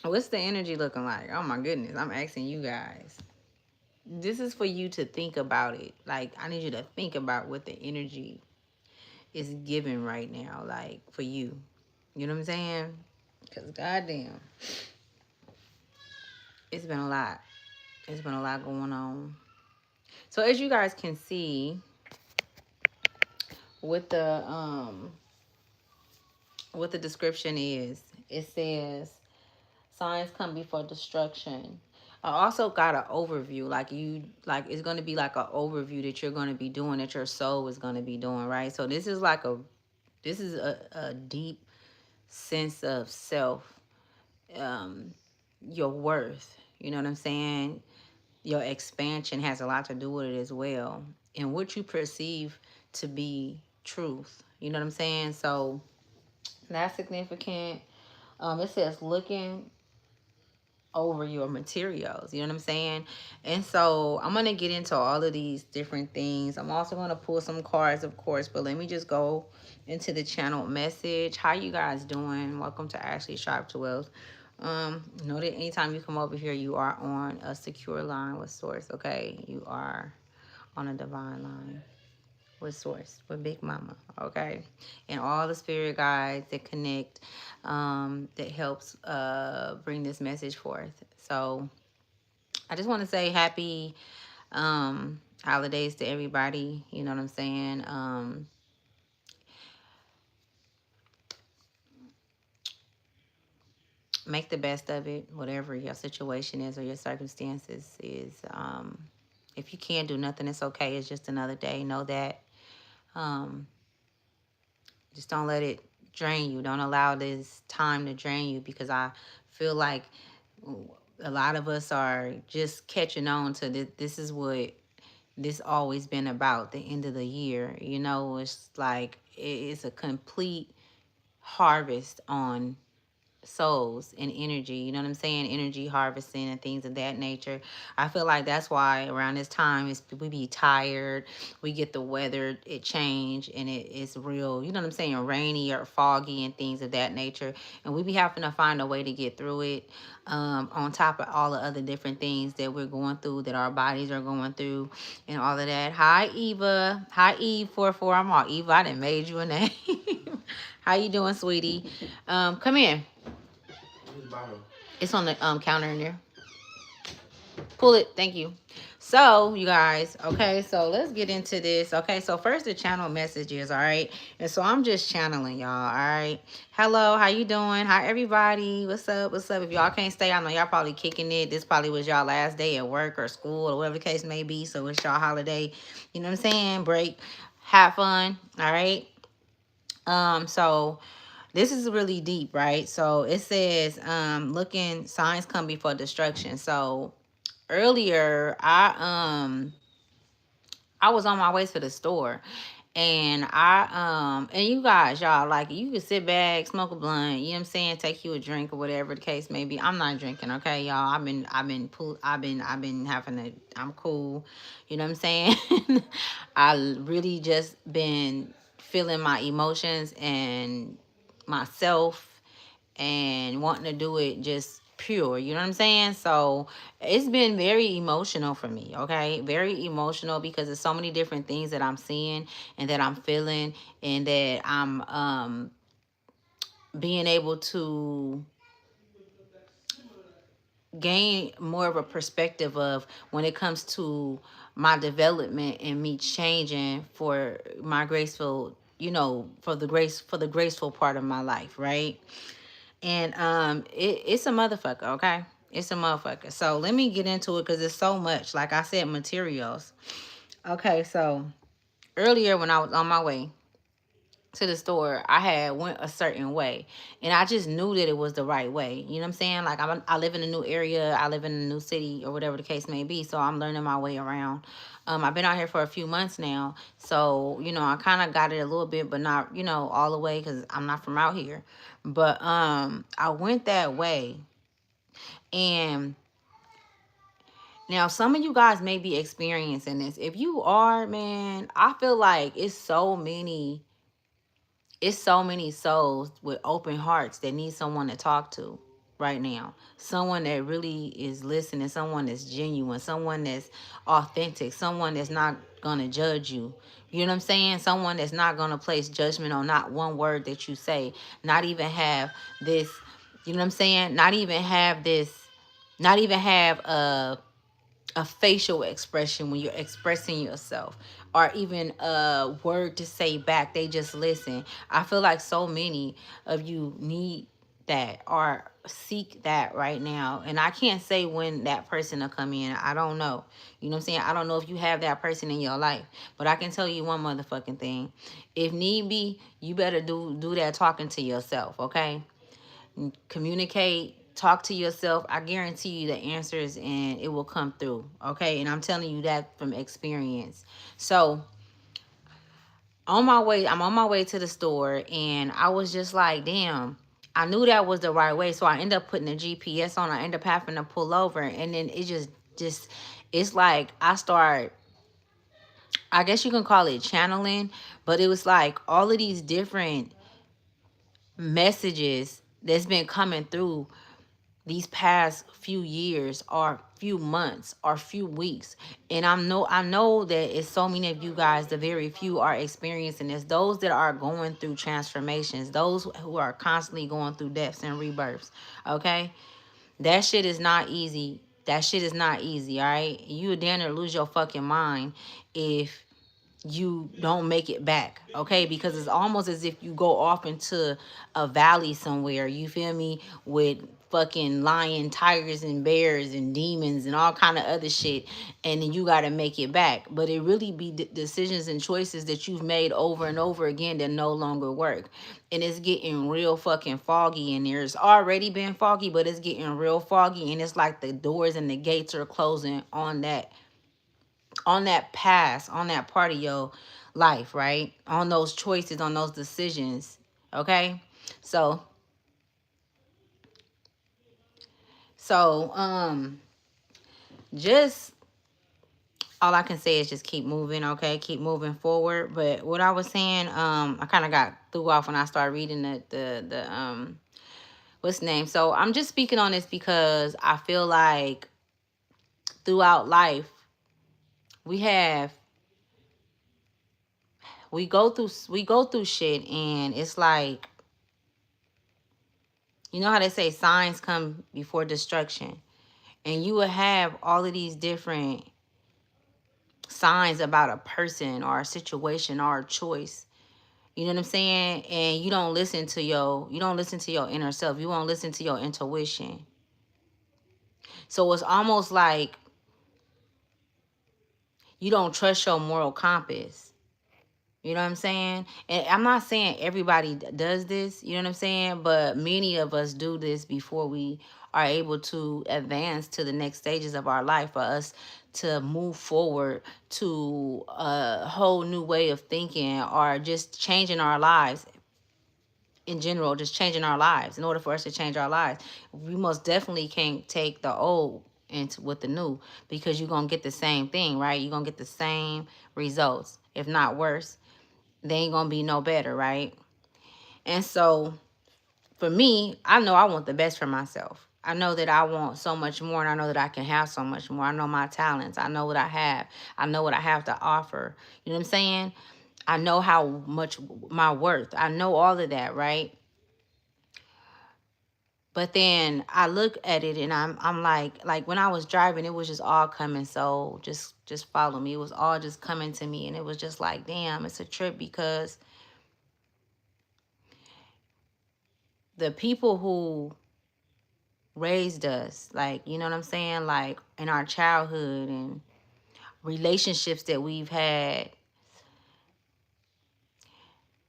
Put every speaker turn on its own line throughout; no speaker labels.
What's the energy looking like? Oh my goodness, I'm asking you guys. This is for you to think about it. Like, I need you to think about what the energy is giving right now, like for you. You know what I'm saying? Because goddamn, it's been a lot. It's been a lot going on. So as you guys can see with the what the description is, it says signs come before destruction. I also got an overview, like it's gonna be like an overview that you're gonna be doing, that your soul is gonna be doing, right? So this is a deep sense of self, um, your worth. You know what I'm saying? Your expansion has a lot to do with it as well, and what you perceive to be truth. You know what I'm saying? So that's significant. It says looking over your materials. You know what I'm saying? And so I'm going to get into all of these different things. I'm also going to pull some cards, of course, but let me just go into the channel message. How you guys doing? Welcome to Ashley Sharp to Wealth. Know that anytime you come over here, you are on a secure line with Source, okay? You are on a divine line with Source, with Big Mama, okay? And all the spirit guides that connect, that helps bring this message forth. So I just want to say happy holidays to everybody. You know what I'm saying? Make the best of it, whatever your situation is or your circumstances is. If you can't do nothing, it's okay. It's just another day. Know that. Um, just don't let it drain you. Don't allow this time to drain you, because I feel like a lot of us are just catching on to this. This is what this always been about, the end of the year. You know, it's like it's a complete harvest on souls and energy. You know what I'm saying? Energy harvesting and things of that nature. I feel like that's why around this time we be tired. We get the weather, it change, and it's real. You know what I'm saying? Rainy or foggy and things of that nature. And we be having to find a way to get through it. On top of all the other different things that we're going through, that our bodies are going through, and all of that. Hi Eva. Hi Eve 44. I'm all Eva. I done made you a name. How you doing, sweetie? Come in. It's on the counter in there. Pull it. Thank you. So, you guys, okay, so let's get into this. Okay, so first the channel messages, all right? And so I'm just channeling y'all, all right? Hello, how you doing? Hi, everybody. What's up? What's up? If y'all can't stay, I know y'all probably kicking it. This probably was y'all last day at work or school or whatever the case may be. So it's y'all holiday, you know what I'm saying? Break. Have fun, all right? So this is really deep, right? So it says, looking signs come before destruction. So earlier I was on my way to the store, and and you guys, y'all, like, you can sit back, smoke a blunt, you know what I'm saying, take you a drink or whatever the case may be. I'm not drinking, okay, y'all. I've been having a, I'm cool, you know what I'm saying. I really just been feeling my emotions and myself, and wanting to do it just pure, you know what I'm saying? So it's been very emotional for me, okay? Very emotional, because there's so many different things that I'm seeing and that I'm feeling, and that I'm being able to gain more of a perspective of, when it comes to my development and me changing for my graceful, for the graceful part of my life, right? And it's a motherfucker, okay? It's a motherfucker. So let me get into it, because it's so much. Like I said, materials. Okay, so earlier when I was on my way to the store, I had went a certain way, and I just knew that it was the right way. You know what I'm saying? Like, I live in a new area, I live in a new city, or whatever the case may be. So I'm learning my way around. I've been out here for a few months now, so I kind of got it a little bit, but not all the way, because I'm not from out here. But I went that way, and now some of you guys may be experiencing this. If you are, man, I feel like it's so many souls with open hearts that need someone to talk to, right now. Someone that really is listening, someone that's genuine, someone that's authentic, someone that's not gonna judge you. You know what I'm saying? Someone that's not gonna place judgment on not one word that you say, not even have this, you know what I'm saying? Not even have a facial expression when you're expressing yourself, or even a word to say back. They just listen. I feel like so many of you need that or seek that right now, and I can't say when that person will come in. I don't know. You know what I'm saying? I don't know if you have that person in your life, but I can tell you one motherfucking thing. If need be, you better do that talking to yourself, okay? Communicate, talk to yourself. I guarantee you the answers and it will come through, okay? And I'm telling you that from experience. So I'm on my way to the store, and I was just like, damn, I knew that was the right way. So I end up putting the GPS on. I end up having to pull over, and then it just it's like I start, I guess you can call it channeling, but it was like all of these different messages that's been coming through these past few years or few months or few weeks. And I know that it's so many of you guys, the very few, are experiencing this. Those that are going through transformations, those who are constantly going through deaths and rebirths. Okay, that shit is not easy. That shit is not easy. All right, you damn near lose your fucking mind if you don't make it back, okay? Because it's almost as if you go off into a valley somewhere, you feel me, with fucking lion, tigers, and bears and demons and all kind of other shit, and then you got to make it back. But it really be decisions and choices that you've made over and over again that no longer work. And it's getting real fucking foggy in there. It's already been foggy, but it's getting real foggy, and it's like the doors and the gates are closing on that past, on that part of your life, right? On those choices, on those decisions. Okay? So, so just all I can say is just keep moving, okay? Keep moving forward. But what I was saying, I kind of got threw off when I started reading the what's the name? So I'm just speaking on this because I feel like throughout life we have we go through shit, and it's like, you know how they say signs come before destruction, and you will have all of these different signs about a person or a situation or a choice. You know what I'm saying? And you don't listen to your inner self. You won't listen to your intuition. So it's almost like you don't trust your moral compass. You know what I'm saying? And I'm not saying everybody does this, you know what I'm saying? But many of us do this before we are able to advance to the next stages of our life, for us to move forward to a whole new way of thinking, or just changing our lives in general, just changing our lives. In order for us to change our lives, we most definitely can't take the old into with the new, because you're going to get the same thing, right? You're going to get the same results, if not worse. They ain't gonna be no better, right? And so for me, I know I want the best for myself. I know that I want so much more, and I know that I can have so much more. I know my talents. I know what I have. I know what I have to offer. You know what I'm saying? I know how much my worth. I know all of that, right? But then I look at it, and I'm like when I was driving, it was just all coming. So just follow me. It was all just coming to me, and it was just like, damn, it's a trip, because the people who raised us, like, you know what I'm saying, like in our childhood and relationships that we've had,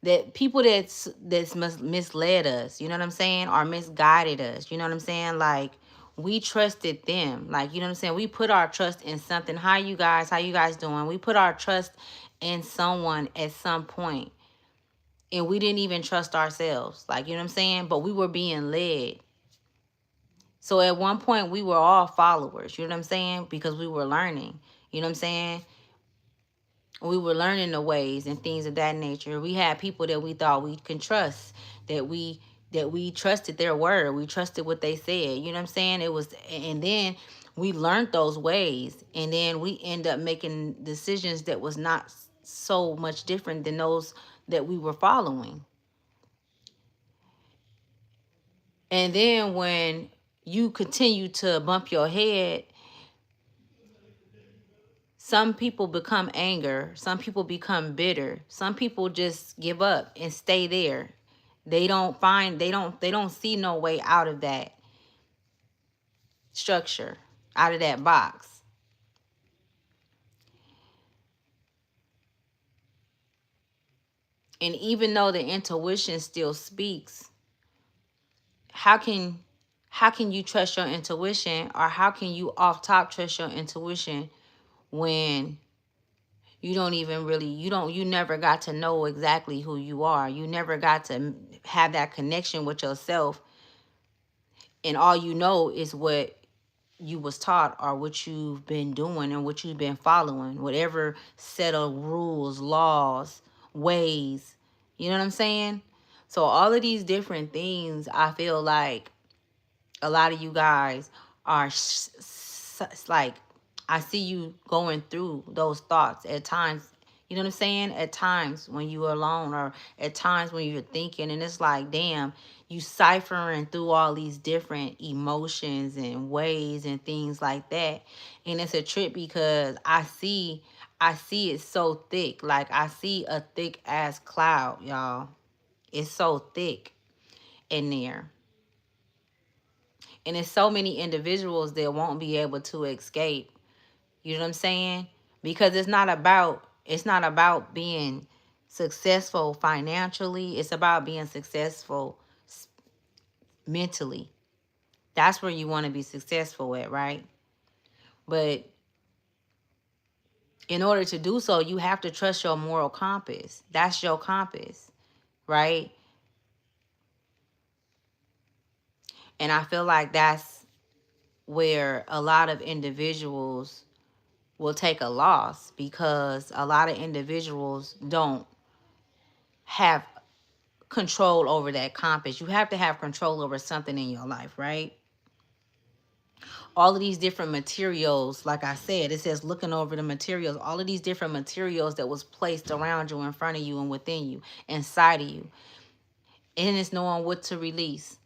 that people that's misled us, you know what I'm saying, or misguided us, you know what I'm saying, like we trusted them, like, you know what I'm saying, we put our trust in something. How you guys doing? We put our trust in someone at some point, and we didn't even trust ourselves, like, you know what I'm saying, but we were being led. So at one point we were all followers, you know what I'm saying? Because we were learning, you know what I'm saying? We were learning the ways and things of that nature. We had people that we thought we can trust, that we that we trusted their word. We trusted what they said. You know what I'm saying? It was, and then we learned those ways, and then we end up making decisions that was not so much different than those that we were following. And then when you continue to bump your head, some people become anger, some people become bitter, some people just give up and stay there. They don't see no way out of that structure, out of that box. And even though the intuition still speaks, how can you trust your intuition, or how can you off top trust your intuition when you don't even really, you never got to know exactly who you are. You never got to have that connection with yourself, and all you know is what you was taught, or what you've been doing and what you've been following, whatever set of rules, laws, ways. You know what I'm saying? So all of these different things, I feel like a lot of you guys are like, I see you going through those thoughts at times. You know what I'm saying? At times when you're alone, or at times when you're thinking, and it's like, damn, you ciphering through all these different emotions and ways and things like that. And it's a trip because I see it so thick. Like, I see a thick ass cloud, y'all. It's so thick in there. And it's so many individuals that won't be able to escape. You know what I'm saying? Because it's not about being successful financially. It's about being successful mentally. That's where you want to be successful at, right? But in order to do so, you have to trust your moral compass. That's your compass, right? And I feel like that's where a lot of individuals will take a loss, because a lot of individuals don't have control over that compass. You have to have control over something in your life, right? All of these different materials, like I said, it says looking over the materials, all of these different materials that was placed around you, in front of you, and within you, inside of you. And it's knowing what to release.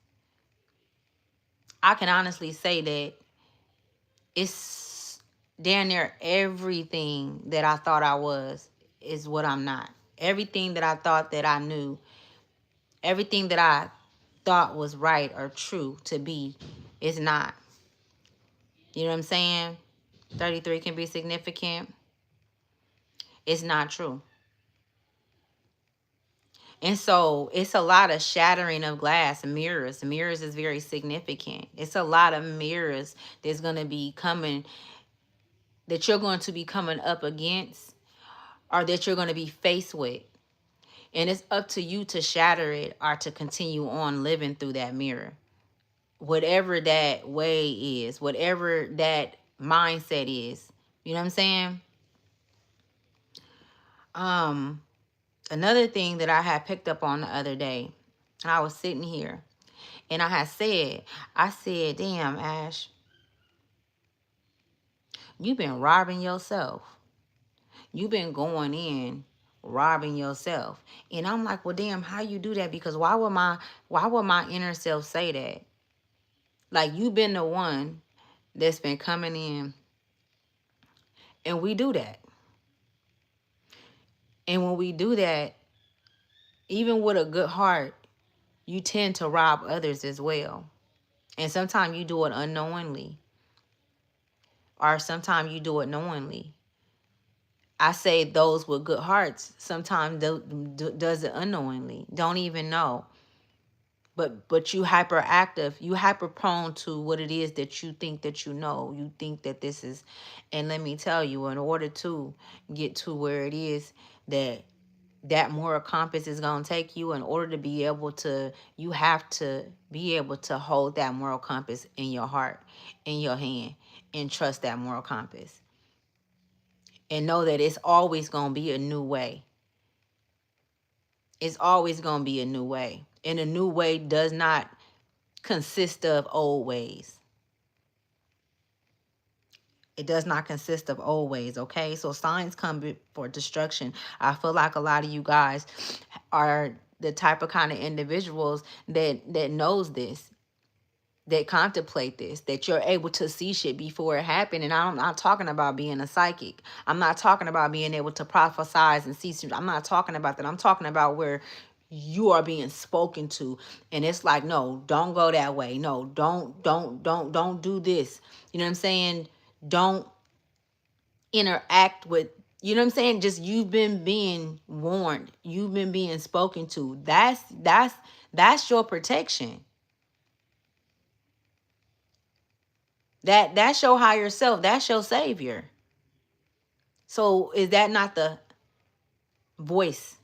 I can honestly say that it's damn near everything that I thought I was is what I'm not. Everything that I thought that I knew, everything that I thought was right or true to be, is not. You know what I'm saying? 33 can be significant. It's not true. And so it's a lot of shattering of glass, mirrors. Mirrors is very significant. It's a lot of mirrors that's going to be coming, that you're going to be coming up against, or that you're going to be faced with. And it's up to you to shatter it, or to continue on living through that mirror. Whatever that way is, whatever that mindset is. You know what I'm saying? Um, Another thing that I had picked up on the other day, I was sitting here and I said, damn, Ash, you've been robbing yourself. You've been going in robbing yourself. And I'm like, well, damn, how you do that? Because why would my inner self say that? Like, you've been the one that's been coming in, and we do that. And when we do that, even with a good heart, you tend to rob others as well. And sometimes you do it unknowingly, or sometimes you do it knowingly. I say those with good hearts sometimes does it unknowingly, don't even know. But you hyperactive, you hyper prone to what it is that you think that you know. You think that this is, and let me tell you, in order to get to where it is that moral compass is going to take you, in order to be able to, you have to be able to hold that moral compass in your heart, in your hand, and trust that moral compass, and know that it's always going to be a new way. It's always going to be a new way. And a new way does not consist of old ways. It does not consist of old ways, okay? So signs come for destruction. I feel like a lot of you guys are the type of kind of individuals that knows this, that contemplate this, that you're able to see shit before it happened. And I'm not talking about being a psychic. I'm not talking about being able to prophesize and see. I'm not talking about that. I'm talking about where you are being spoken to, and it's like, no, don't go that way. No, don't do this. You know what I'm saying? Don't interact with, you know what I'm saying? Just, you've been being warned. You've been being spoken to. That's your protection. That's your higher self. That's your savior. So is that not the voice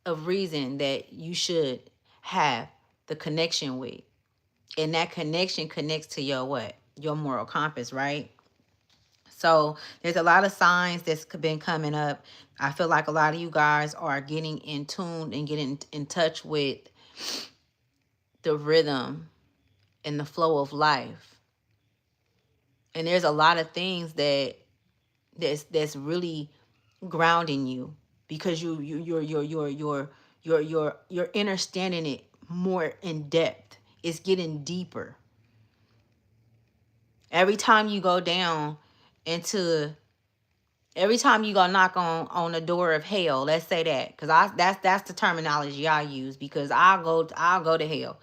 of reason that you should have the connection with? And that connection connects to your what? Your moral compass, right? So there's a lot of signs that's been coming up. I feel like a lot of you guys are getting in tune and getting in touch with the rhythm and the flow of life. And there's a lot of things that's really grounding you, because you're understanding it more in depth. It's getting deeper. Every time you go down into, every time you go knock on the door of hell, let's say that, because that's the terminology I use, because I'll go to hell.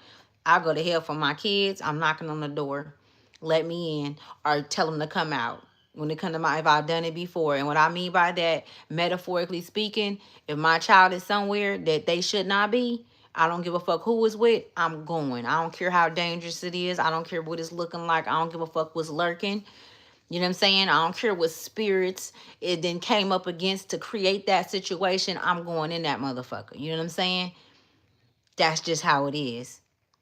I'll go to hell for my kids. I'm knocking on the door, let me in, or tell them to come out. When it comes to if I've done it before. And what I mean by that, metaphorically speaking, if my child is somewhere that they should not be, I don't give a fuck who is with, I'm going. I don't care how dangerous it is. I don't care what it's looking like. I don't give a fuck what's lurking. You know what I'm saying? I don't care what spirits it then came up against to create that situation. I'm going in that motherfucker. You know what I'm saying? That's just how it is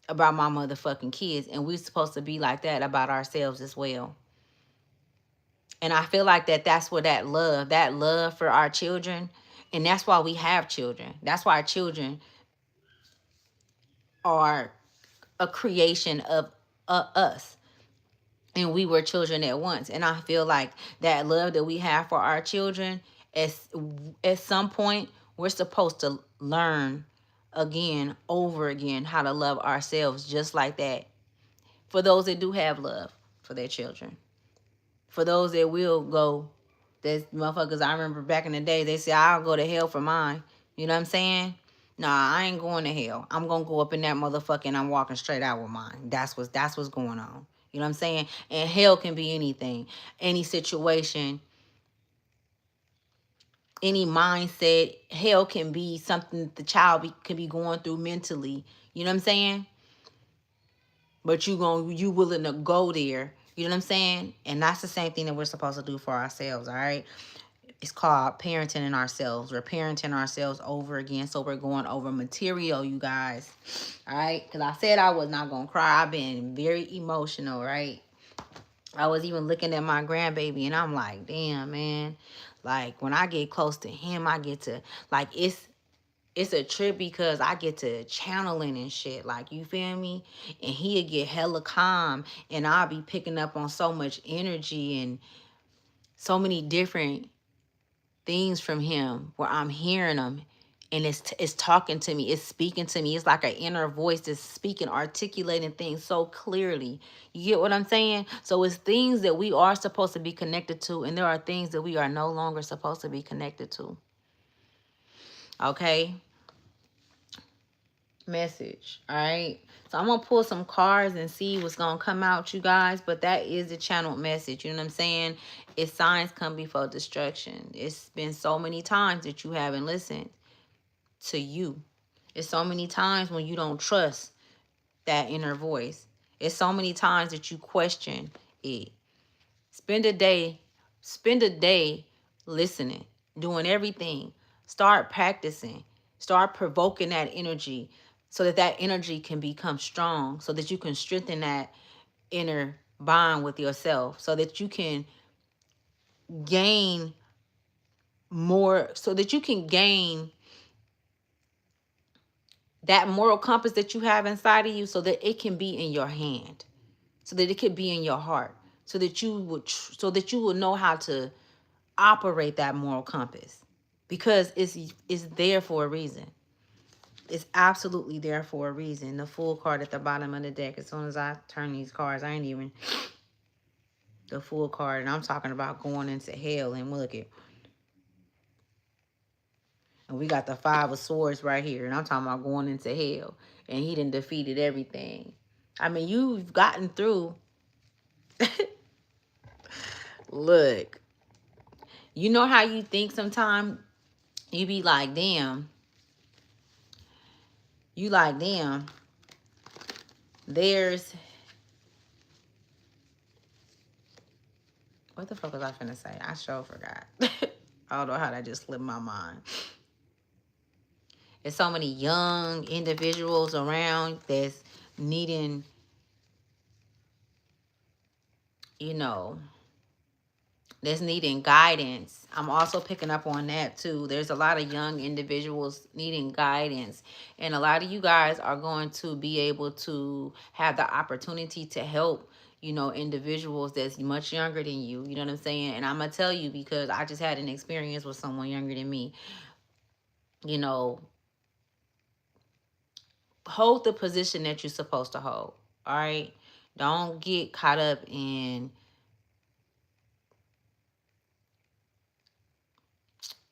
about my motherfucking kids. And we're supposed to be like that about ourselves as well. And I feel like that's where that love for our children, and that's why we have children. That's why our children are a creation of us. And we were children at once. And I feel like that love that we have for our children, at some point, we're supposed to learn again, over again, how to love ourselves just like that. For those that do have love for their children. For those that will go, there's motherfuckers, I remember back in the day, they say, I'll go to hell for mine. You know what I'm saying? Nah, I ain't going to hell. I'm going to go up in that motherfucker and I'm walking straight out with mine. That's what's going on. You know what I'm saying? And hell can be anything, any situation, any mindset. Hell can be something that the child can be going through mentally. You know what I'm saying? But you willing to go there. You know what I'm saying? And that's the same thing that we're supposed to do for ourselves, all right? It's called parenting in ourselves. We're parenting ourselves over again. So we're going over material, you guys. All right? Because I said I was not going to cry. I've been very emotional, right? I was even looking at my grandbaby and I'm like, damn, man. Like, when I get close to him, I get to, like, it's a trip because I get to channeling and shit. Like, you feel me? And he'll get hella calm and I'll be picking up on so much energy and so many different things from him where I'm hearing him, and it's talking to me, it's speaking to me. It's like an inner voice that's speaking, articulating things so clearly. You get what I'm saying? So it's things that we are supposed to be connected to, and there are things that we are no longer supposed to be connected to. Okay? Message. All right? So I'm going to pull some cards and see what's going to come out, you guys. But that is the channeled message. You know what I'm saying? It's signs come before destruction. It's been so many times that you haven't listened to you. It's so many times when you don't trust that inner voice. It's so many times that you question it. Spend a day listening, doing everything. Start practicing. Start provoking that energy so that energy can become strong, so that you can strengthen that inner bond with yourself, so that you can gain more, so that you can gain that moral compass that you have inside of you, so that it can be in your hand, so that it could be in your heart, so that you would know how to operate that moral compass, because it's there for a reason. It's absolutely there for a reason. The full card at the bottom of the deck. As soon as I turn these cards, I ain't even the full card, and I'm talking about going into hell. And look at, and we got the Five of Swords right here, and I'm talking about going into hell. And he done defeated everything. I mean, you've gotten through. Look, you know how you think sometimes you be like, damn. You like, damn. There's, what the fuck was I finna say? I sure forgot. I don't know how that just slipped my mind. There's so many young individuals around that's needing, you know, that's needing guidance. I'm also picking up on that too. There's a lot of young individuals needing guidance. And a lot of you guys are going to be able to have the opportunity to help, you know, individuals that's much younger than you. You know what I'm saying? And I'm going to tell you, because I just had an experience with someone younger than me. You know, hold the position that you're supposed to hold. All right? Don't get caught up in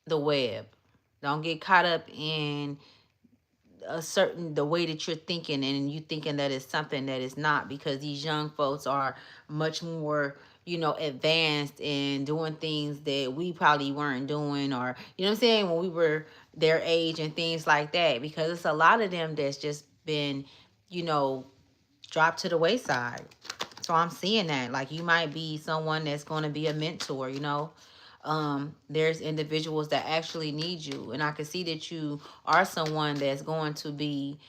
the web. Don't get caught up in the way that you're thinking, and you thinking that it's something that is not, because these young folks are much more, you know, advanced and doing things that we probably weren't doing, or, you know what I'm saying, when we were their age and things like that, because it's a lot of them that's just been, you know, dropped to the wayside. So I'm seeing that, like, you might be someone that's going to be a mentor, you know. There's individuals that actually need you, and I can see that you are someone that's going to be,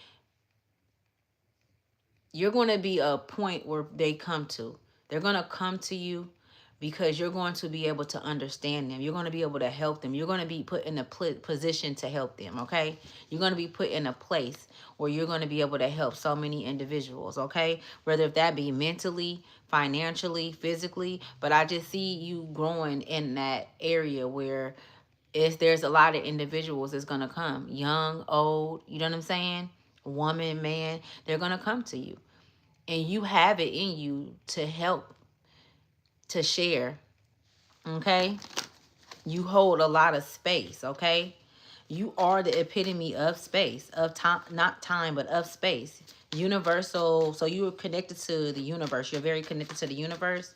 you're going to be a point where they come to. They're going to come to you because you're going to be able to understand them. You're going to be able to help them. You're going to be put in a position to help them, okay? You're going to be put in a place where you're going to be able to help so many individuals, okay? Whether if that be mentally, financially, physically, but I just see you growing in that area where there's a lot of individuals that's going to come, young, old, you know what I'm saying? Woman, man, they're going to come to you. And you have it in you to help, to share, okay? You hold a lot of space, okay? You are the epitome of space, of time, not time, but of space. Universal, so you are connected to the universe. You're very connected to the universe.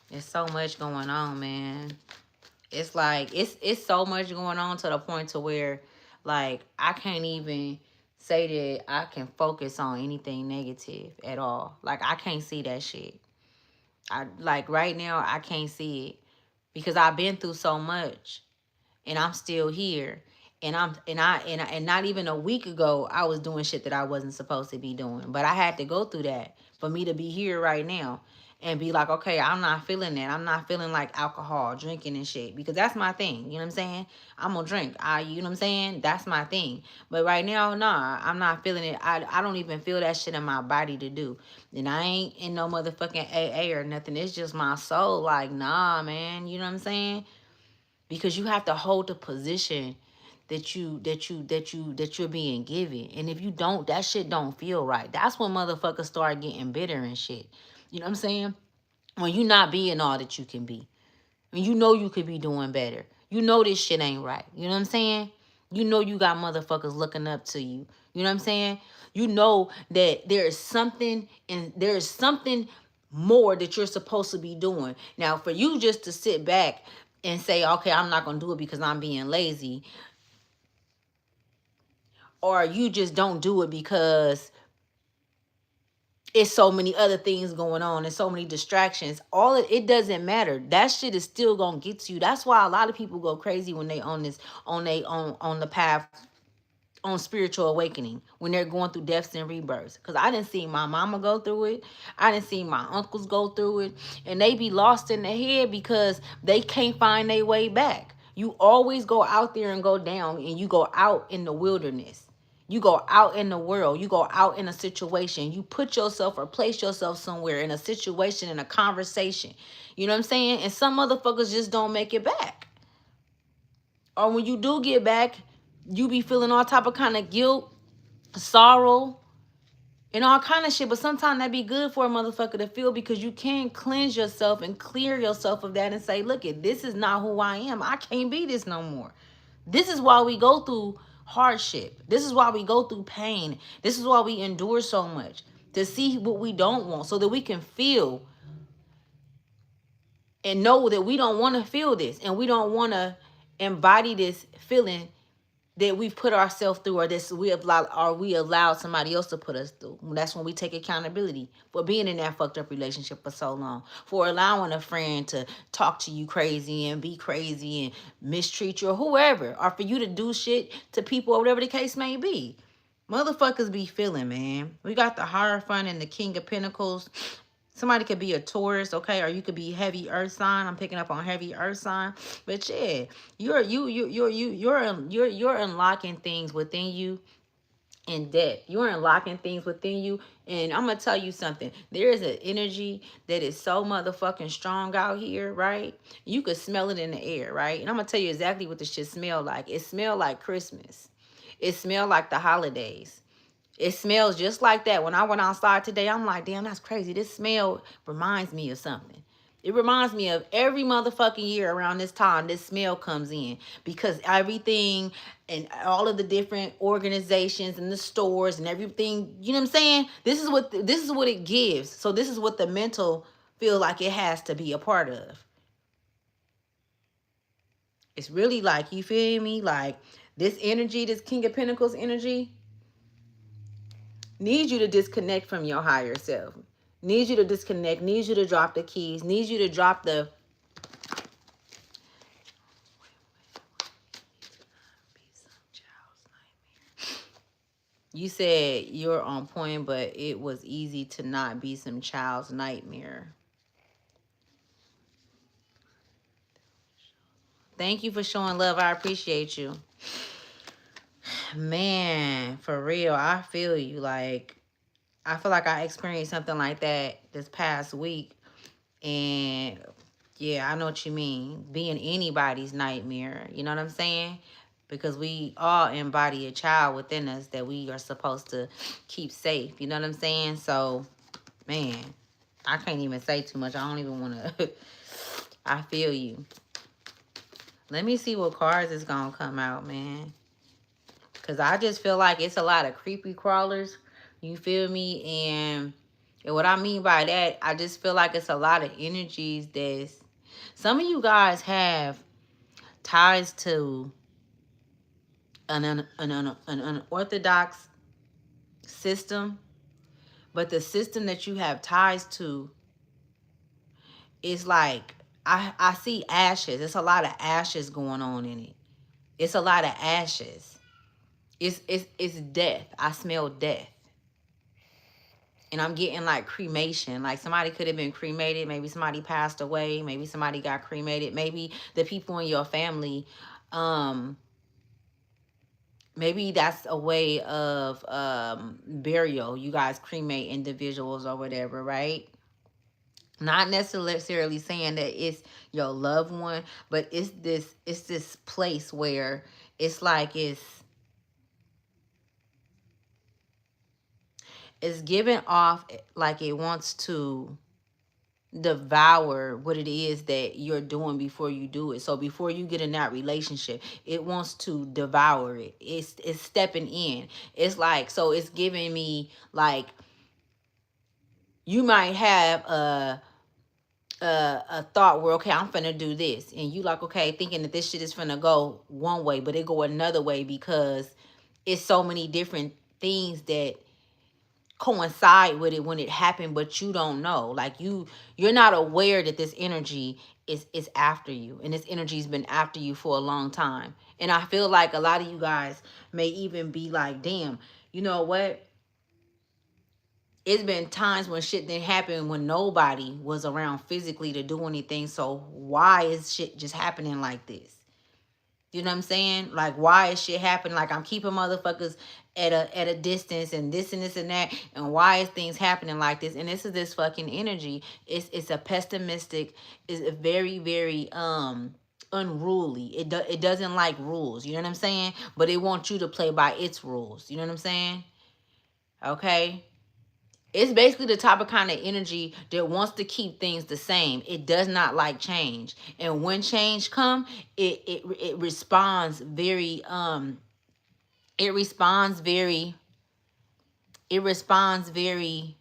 There's so much going on, man. It's like, it's so much going on to the point to where, like, I can't even say that I can focus on anything negative at all. Like, I can't see that shit. Like, right now, I can't see it because I've been through so much, and I'm still here. And not even a week ago, I was doing shit that I wasn't supposed to be doing. But I had to go through that for me to be here right now and be like, okay, I'm not feeling that. I'm not feeling like alcohol, drinking and shit, because that's my thing. You know what I'm saying? I'm gonna drink. You know what I'm saying? That's my thing. But right now, nah, I'm not feeling it. I don't even feel that shit in my body to do. And I ain't in no motherfucking AA or nothing. It's just my soul. Like, nah, man. You know what I'm saying? Because you have to hold the position that you're being given. And if you don't, that shit don't feel right. That's when motherfuckers start getting bitter and shit. You know what I'm saying? When you not being all that you can be. When you know you could be doing better. You know this shit ain't right. You know what I'm saying? You know you got motherfuckers looking up to you. You know what I'm saying? You know that there is something, and there is something more that you're supposed to be doing. Now, for you just to sit back and say, okay, I'm not going to do it because I'm being lazy, or you just don't do it because it's so many other things going on and so many distractions. It doesn't matter. That shit is still gonna get to you. That's why a lot of people go crazy when they on this, on the path, on spiritual awakening, when they're going through deaths and rebirths. Because I didn't see my mama go through it. I didn't see my uncles go through it. And they be lost in the head because they can't find their way back. You always go out there and go down, and you go out in the wilderness. You go out in the world. You go out in a situation. You put yourself or place yourself somewhere in a situation, in a conversation. You know what I'm saying? And some motherfuckers just don't make it back. Or when you do get back, you be feeling all type of kind of guilt, sorrow, and all kind of shit. But sometimes that be good for a motherfucker to feel, because you can cleanse yourself and clear yourself of that and say, look, this is not who I am. I can't be this no more. This is why we go through hardship. This is why we go through pain. This is why we endure so much, to see what we don't want, so that we can feel and know that we don't want to feel this, and we don't want to embody this feeling that we've put ourselves through, or this we allowed somebody else to put us through. That's when we take accountability for being in that fucked up relationship for so long, for allowing a friend to talk to you crazy and be crazy and mistreat you, or whoever, or for you to do shit to people, or whatever the case may be. Motherfuckers be feeling, man. We got the Hierophant and the King of Pentacles. Somebody could be a Taurus, okay, or you could be heavy earth sign. I'm picking up on heavy earth sign. But yeah, you're unlocking things within you in depth. You're unlocking things within you. And I'm gonna tell you something. There is an energy that is so motherfucking strong out here, right? You could smell it in the air, right? And I'm gonna tell you exactly what the shit smell like. It smell like Christmas. It smell like the holidays. It smells just like that. When I went outside today, I'm like, damn, that's crazy. This smell reminds me of something. It reminds me of every motherfucking year around this time, this smell comes in, because everything and all of the different organizations and the stores and everything, you know what I'm saying? This is what it gives. So this is what the mental feel like it has to be a part of. It's really like, you feel me? Like this energy, this King of Pentacles energy, needs you to disconnect from your higher self. Needs you to disconnect. Needs you to drop the keys. Needs you to drop the... You said you're on point, but it was easy to not be some child's nightmare. Thank you for showing love. I appreciate you. Man, for real, I feel you. Like, I feel like I experienced something like that this past week. And yeah, I know what you mean. Being anybody's nightmare. You know what I'm saying? Because we all embody a child within us that we are supposed to keep safe. You know what I'm saying? So, man, I can't even say too much. I don't even want to. I feel you. Let me see what cards is going to come out, man. Because I just feel like it's a lot of creepy crawlers. You feel me? And what I mean by that, I just feel like it's a lot of energies that's... Some of you guys have ties to an unorthodox system. But the system that you have ties to is like... I see ashes. It's a lot of ashes going on in it. It's a lot of ashes. It's death. I smell death. And I'm getting like cremation. Like somebody could have been cremated. Maybe somebody passed away. Maybe somebody got cremated. Maybe the people in your family, maybe that's a way of burial. You guys cremate individuals or whatever, right? Not necessarily saying that it's your loved one, but it's this place where it's like it's giving off like it wants to devour what it is that you're doing before you do it. So before you get in that relationship, it wants to devour it. It's stepping in. It's like, so it's giving me like, you might have a thought where, okay, I'm finna do this, and you like, okay, thinking that this shit is finna go one way, but it go another way, because it's so many different things that coincide with it when it happened, but you don't know. Like you're not aware that this energy is after you, and this energy's been after you for a long time. And I feel like a lot of you guys may even be like, damn, you know what? It's been times when shit didn't happen, when nobody was around physically to do anything. So why is shit just happening like this? You know what I'm saying? Like, why is shit happening? Like, I'm keeping motherfuckers at a distance, and this and that, and why is things happening like this? And this is this fucking energy. It's a pessimistic, is a very, very unruly. It doesn't like rules. You know what I'm saying? But it wants you to play by its rules. You know what I'm saying? Okay. It's basically the type of kind of energy that wants to keep things the same. It does not like change. And when change come, it responds very it responds very it responds very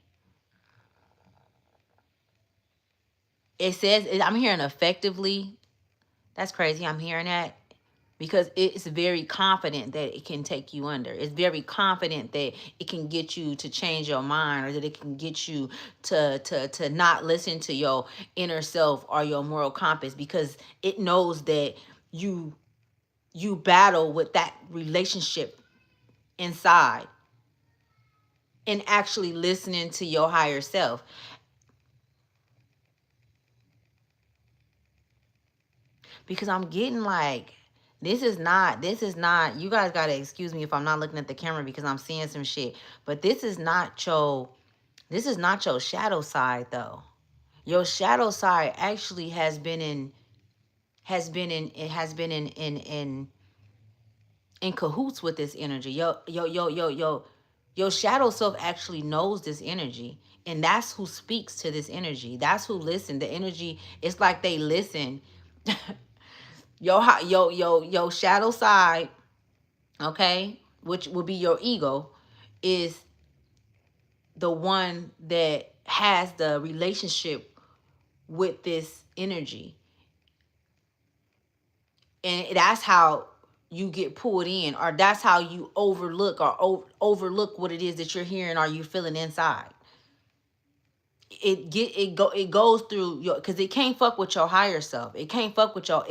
it says I'm hearing effectively. That's crazy. I'm hearing that because it's very confident that it can take you under. It's very confident that it can get you to change your mind, or that it can get you to not listen to your inner self or your moral compass, because it knows that you battle with that relationship inside and actually listening to your higher self. Because I'm getting like, this is not, you guys gotta excuse me if I'm not looking at the camera because I'm seeing some shit. But this is not your shadow side though. Your shadow side actually has been in cahoots with this energy. Your shadow self actually knows this energy. And that's who speaks to this energy. That's who listen. The energy, it's like they listen. Your shadow side, okay, which will be your ego, is the one that has the relationship with this energy. And that's how you get pulled in, or that's how you overlook overlook what it is that you're hearing or you're feeling inside. It goes through your, because it can't fuck with your higher self. It can't fuck with your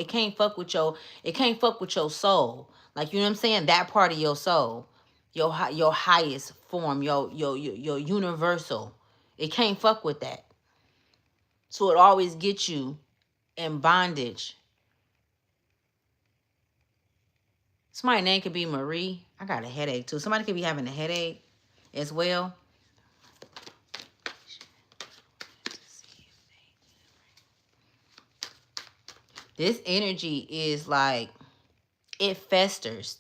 soul. Like, you know what I'm saying? That part of your soul, your highest form, your universal. It can't fuck with that. So it always gets you in bondage. Somebody's name could be Marie. I got a headache too. Somebody could be having a headache as well. This energy is like, it festers.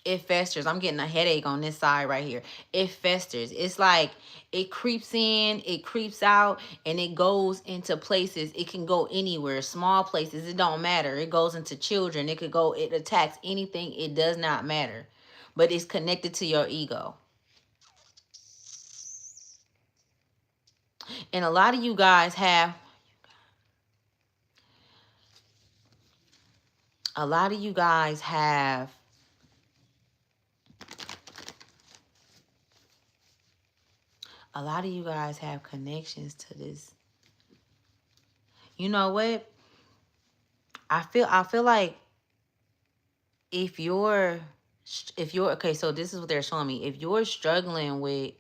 It festers. I'm getting a headache on this side right here. It festers. It's like it creeps in, it creeps out, and it goes into places. It can go anywhere, small places. It don't matter. It goes into children. It attacks anything. It does not matter. But it's connected to your ego. And a lot of you guys have, a lot of you guys have a lot of you guys have connections to this. You know what? I feel like if you're okay, so this is what they're showing me. If you're struggling with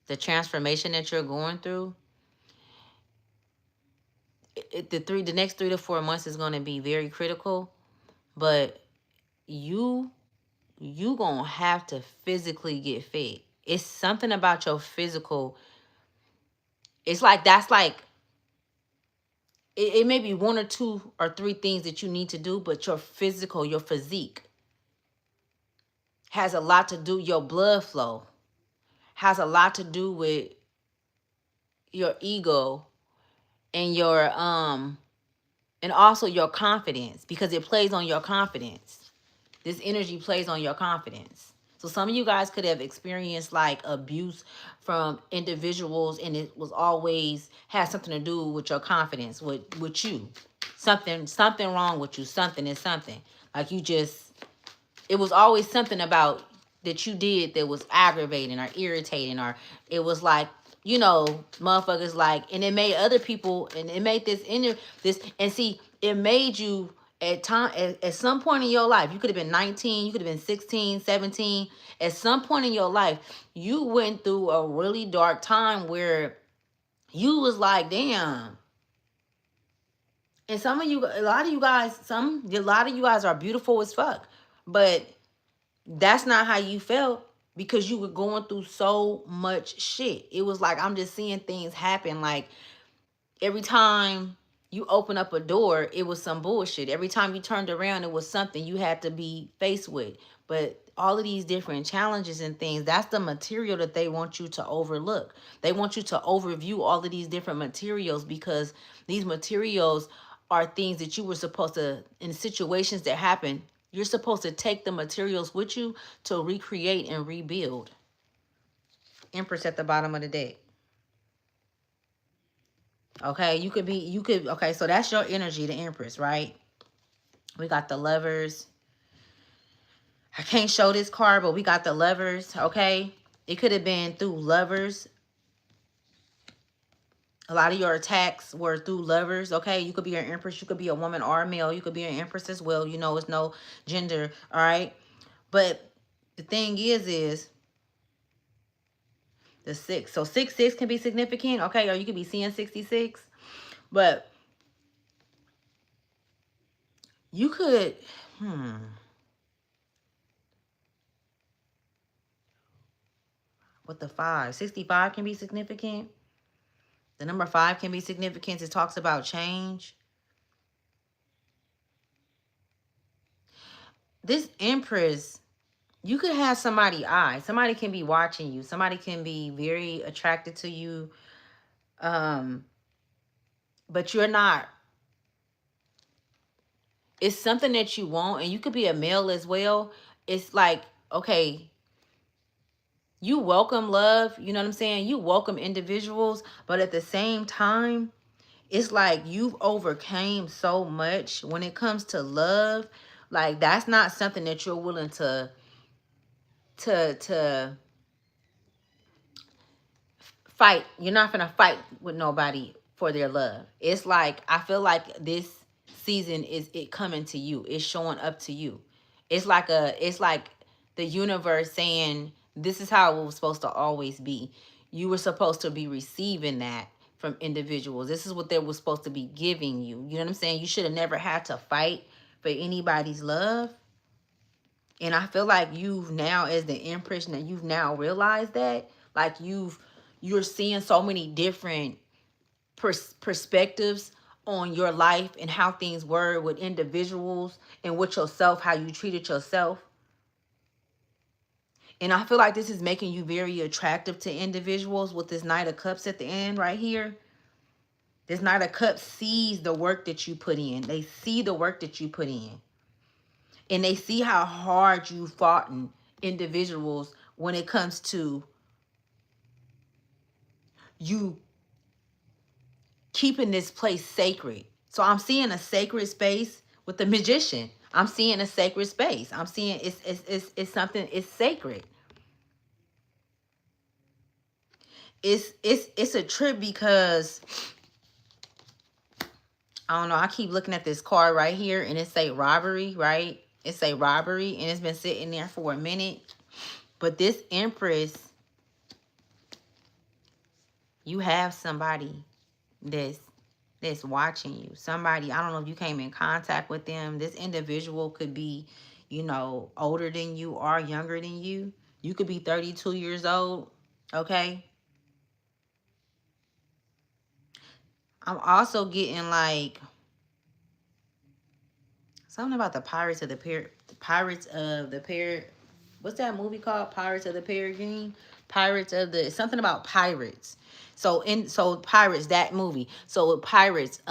the transformation that you're going through, the next 3 to 4 months is going to be very critical. But you gonna have to physically get fit. It's something about your physical. It's like, that's like, it may be 1 or 2 or 3 things that you need to do, but your physical, your physique has a lot to do. Your blood flow has a lot to do with your ego and your and also your confidence, because it plays on your confidence. This energy plays on your confidence. So some of you guys could have experienced like abuse from individuals, and it was always had something to do with your confidence, with you. Something wrong with you. Something is something. Like, you just, it was always something about that you did that was aggravating or irritating, or it was like, motherfuckers like, and it made other people, and it made and see, it made you at some point in your life. You could have been 19, you could have been 16, 17. At some point in your life, you went through a really dark time where you was like, damn, And some of you, a lot of you guys, a lot of you guys are beautiful as fuck. But that's not how you felt because you were going through so much shit. It was like, I'm just seeing things happen. Like every time you open up a door, it was some bullshit. Every time you turned around, it was something you had to be faced with. But all of these different challenges and things, that's the material that they want you to overlook. They want you to overview all of these different materials because these materials are things that you were supposed to, in situations that happen, you're supposed to take the materials with you to recreate and rebuild. Empress at the bottom of the deck. Okay, okay, so that's your energy, the Empress, right? We got the Lovers. I can't show this card, but we got the Lovers, okay? It could have been through lovers. A lot of your attacks were through lovers, okay? You could be an Empress. You could be a woman or a male. You could be an Empress as well. You know, it's no gender, all right? But the thing is the 6. So 6 can be significant, okay? Or you could be seeing 66. But you could, with the 5. 65 can be significant. The number 5 can be significant. It talks about change. This Empress, you could have somebody's eye. Somebody can be watching you. Somebody can be very attracted to you. But you're not. It's something that you want. And you could be a male as well. It's like, okay, you welcome love. You know what I'm saying? You welcome individuals. But at the same time, it's like you've overcame so much when it comes to love. Like that's not something that you're willing to fight. You're not gonna fight with nobody for their love. It's like I feel like this season is it coming to you. It's showing up to you. It's like the universe saying this is how it was supposed to always be. You were supposed to be receiving that from individuals. This is what they were supposed to be giving you. You know what I'm saying? You should have never had to fight for anybody's love. And I feel like you've now, as the Empress, that you've now realized that, like you're seeing so many different perspectives on your life and how things were with individuals and with yourself, how you treated yourself. And I feel like this is making you very attractive to individuals with this Knight of Cups at the end right here. This Knight of Cups sees the work that you put in. They see the work that you put in. And they see how hard you fought in individuals when it comes to you keeping this place sacred. So I'm seeing a sacred space with the Magician. I'm seeing a sacred space. I'm seeing it's something, it's sacred. It's a trip because I don't know. I keep looking at this card right here and it say robbery, right? It say robbery and it's been sitting there for a minute. But this Empress, you have somebody that's watching you. Somebody, I don't know if you came in contact with them. This individual could be, you know, older than you or younger than you. You could be 32 years old, okay? I'm also getting like something about the Pirates of the what's that movie called? Pirates of the Peregrine? Something about pirates. So Pirates, that movie. So with pirates,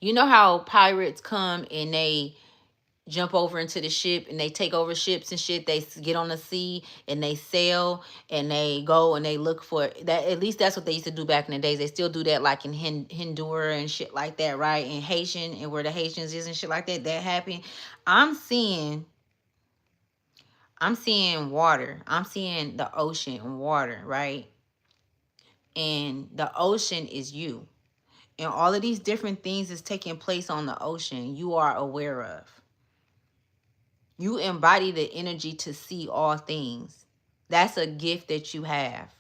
you know how pirates come and they jump over into the ship and they take over ships and shit. They get on the sea and they sail and they go and they look for that. At least that's what they used to do back in the days. They still do that like in Honduras and shit like that, right? In Haitian and where the Haitians is and shit like that. That happened. I'm seeing water. I'm seeing the ocean and water, right? And the ocean is you. And all of these different things is taking place on the ocean you are aware of. You embody the energy to see all things. That's a gift that you have.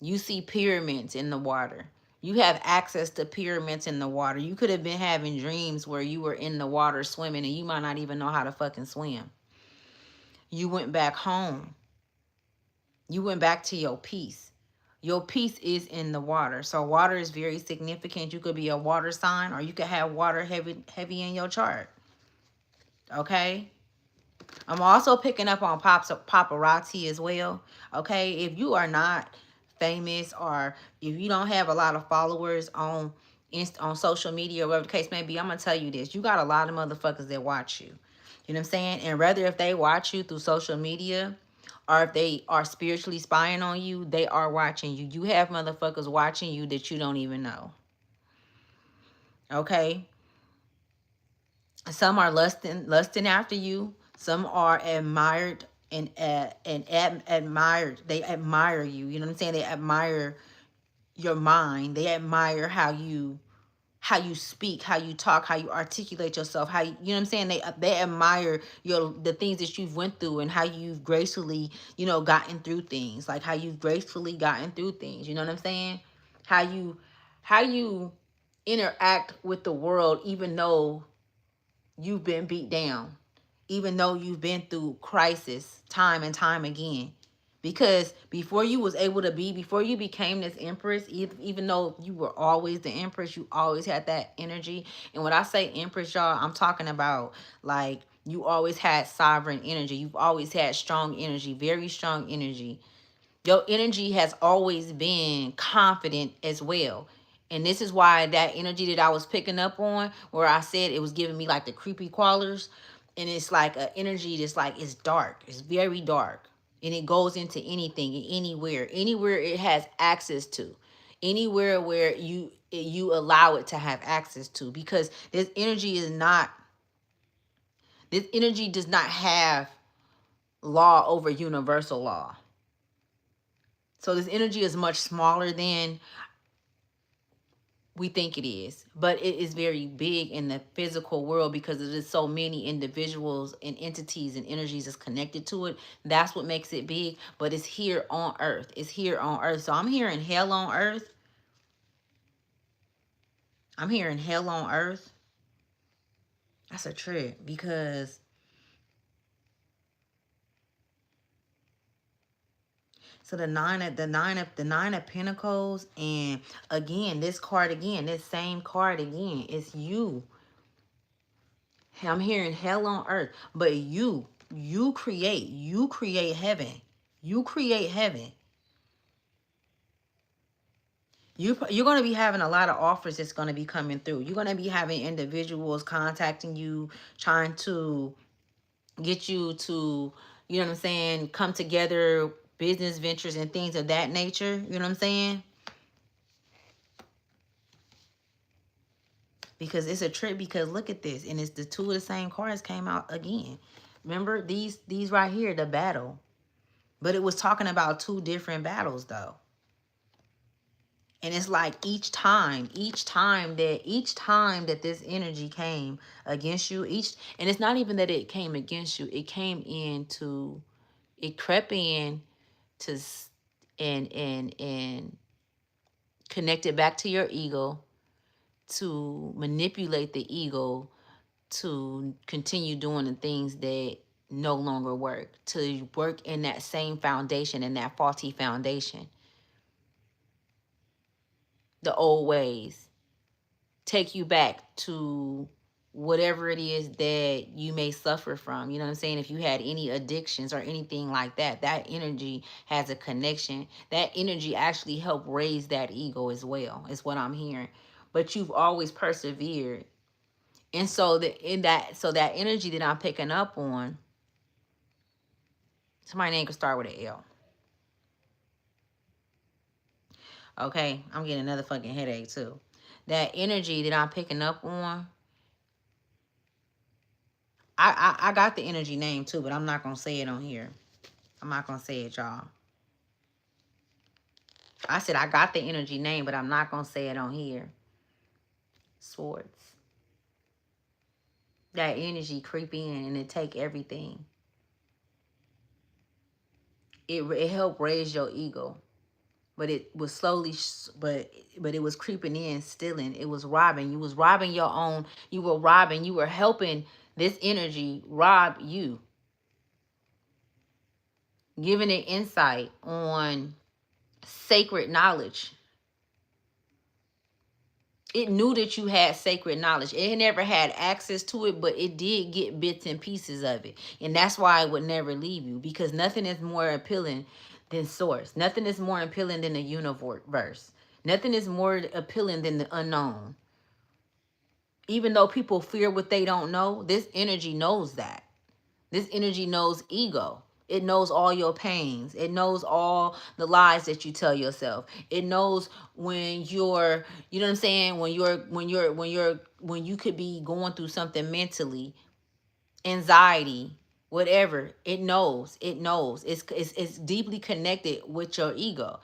You see pyramids in the water. You have access to pyramids in the water. You could have been having dreams where you were in the water swimming and you might not even know how to fucking swim. You went back home. You went back to your peace. Your peace is in the water. So water is very significant. You could be a water sign, or you could have water heavy in your chart. Okay? I'm also picking up on paparazzi as well. Okay? If you are not famous, or if you don't have a lot of followers on social media, or whatever the case may be, I'm going to tell you this. You got a lot of motherfuckers that watch you. You know what I'm saying? And whether if they watch you through social media, or if they are spiritually spying on you, they are watching you. You have motherfuckers watching you that you don't even know. Okay? Some are lusting after you. Some are admired admired. They admire you. You know what I'm saying? They admire your mind. They admire how you speak, how you talk, how you articulate yourself, how you know what I'm saying? They admire the things that you've went through and how you've gracefully, gotten through things. Like how you've gracefully gotten through things. You know what I'm saying? How you interact with the world even though you've been beat down, even though you've been through crisis time and time again. Because before you became this empress, even though you were always the empress, you always had that energy. And when I say empress, y'all, I'm talking about like you always had sovereign energy. You've always had strong energy, very strong energy. Your energy has always been confident as well. And this is why that energy that I was picking up on, where I said it was giving me like the creepy crawlers, and it's like an energy that's like, it's dark. It's very dark. And it goes into anything and anywhere it has access to. Anywhere where you allow it to have access to. Because this energy does not have law over universal law. So this energy is much smaller than we think it is, but it is very big in the physical world because there's so many individuals and entities and energies that's connected to it. That's what makes it big, but it's here on earth. It's here on earth. So I'm hearing hell on earth. I'm hearing hell on earth. That's a trip because so the nine of pentacles, and again, this card again, this same card again, it's you. I'm hearing hell on earth, but you create heaven. You create heaven. You're going to be having a lot of offers that's going to be coming through. You're going to be having individuals contacting you, trying to get you to, you know what I'm saying, come together, business ventures and things of that nature. You know what I'm saying? Because it's a trip, because look at this, and it's the two of the same cards came out again. Remember these right here, the battle. But it was talking about two different battles though. And it's like each time that this energy came against you, and it's not even that it came against you, it crept in to and connected back to your ego, to manipulate the ego to continue doing the things that no longer work, to work in that same foundation, in that faulty foundation, the old ways, take you back to whatever it is that you may suffer from. You know what I'm saying? If you had any addictions or anything like that, that energy has a connection. That energy actually helped raise that ego as well, is what I'm hearing. But you've always persevered. And so that energy that I'm picking up on, somebody's name could start with an L. Okay, I'm getting another fucking headache too. That energy that I'm picking up on, I got the energy name too, but I'm not gonna say it on here. I'm not gonna say it, y'all. I said I got the energy name, but I'm not gonna say it on here. Swords. That energy creep in and it take everything. It helped raise your ego. but it was slowly, but it was creeping in, stealing. It was robbing. You was robbing your own. You were robbing. You were helping this energy rob you, giving it insight on sacred knowledge. It knew that you had sacred knowledge. It never had access to it, but it did get bits and pieces of it. And that's why it would never leave you, because nothing is more appealing than source. Nothing is more appealing than the universe. Nothing is more appealing than the unknown. Even though people fear what they don't know, this energy knows that. This energy knows ego. It knows all your pains. It knows all the lies that you tell yourself. It knows when you're, you know what I'm saying? When you could be going through something mentally, anxiety, whatever. It knows. It knows. It's deeply connected with your ego.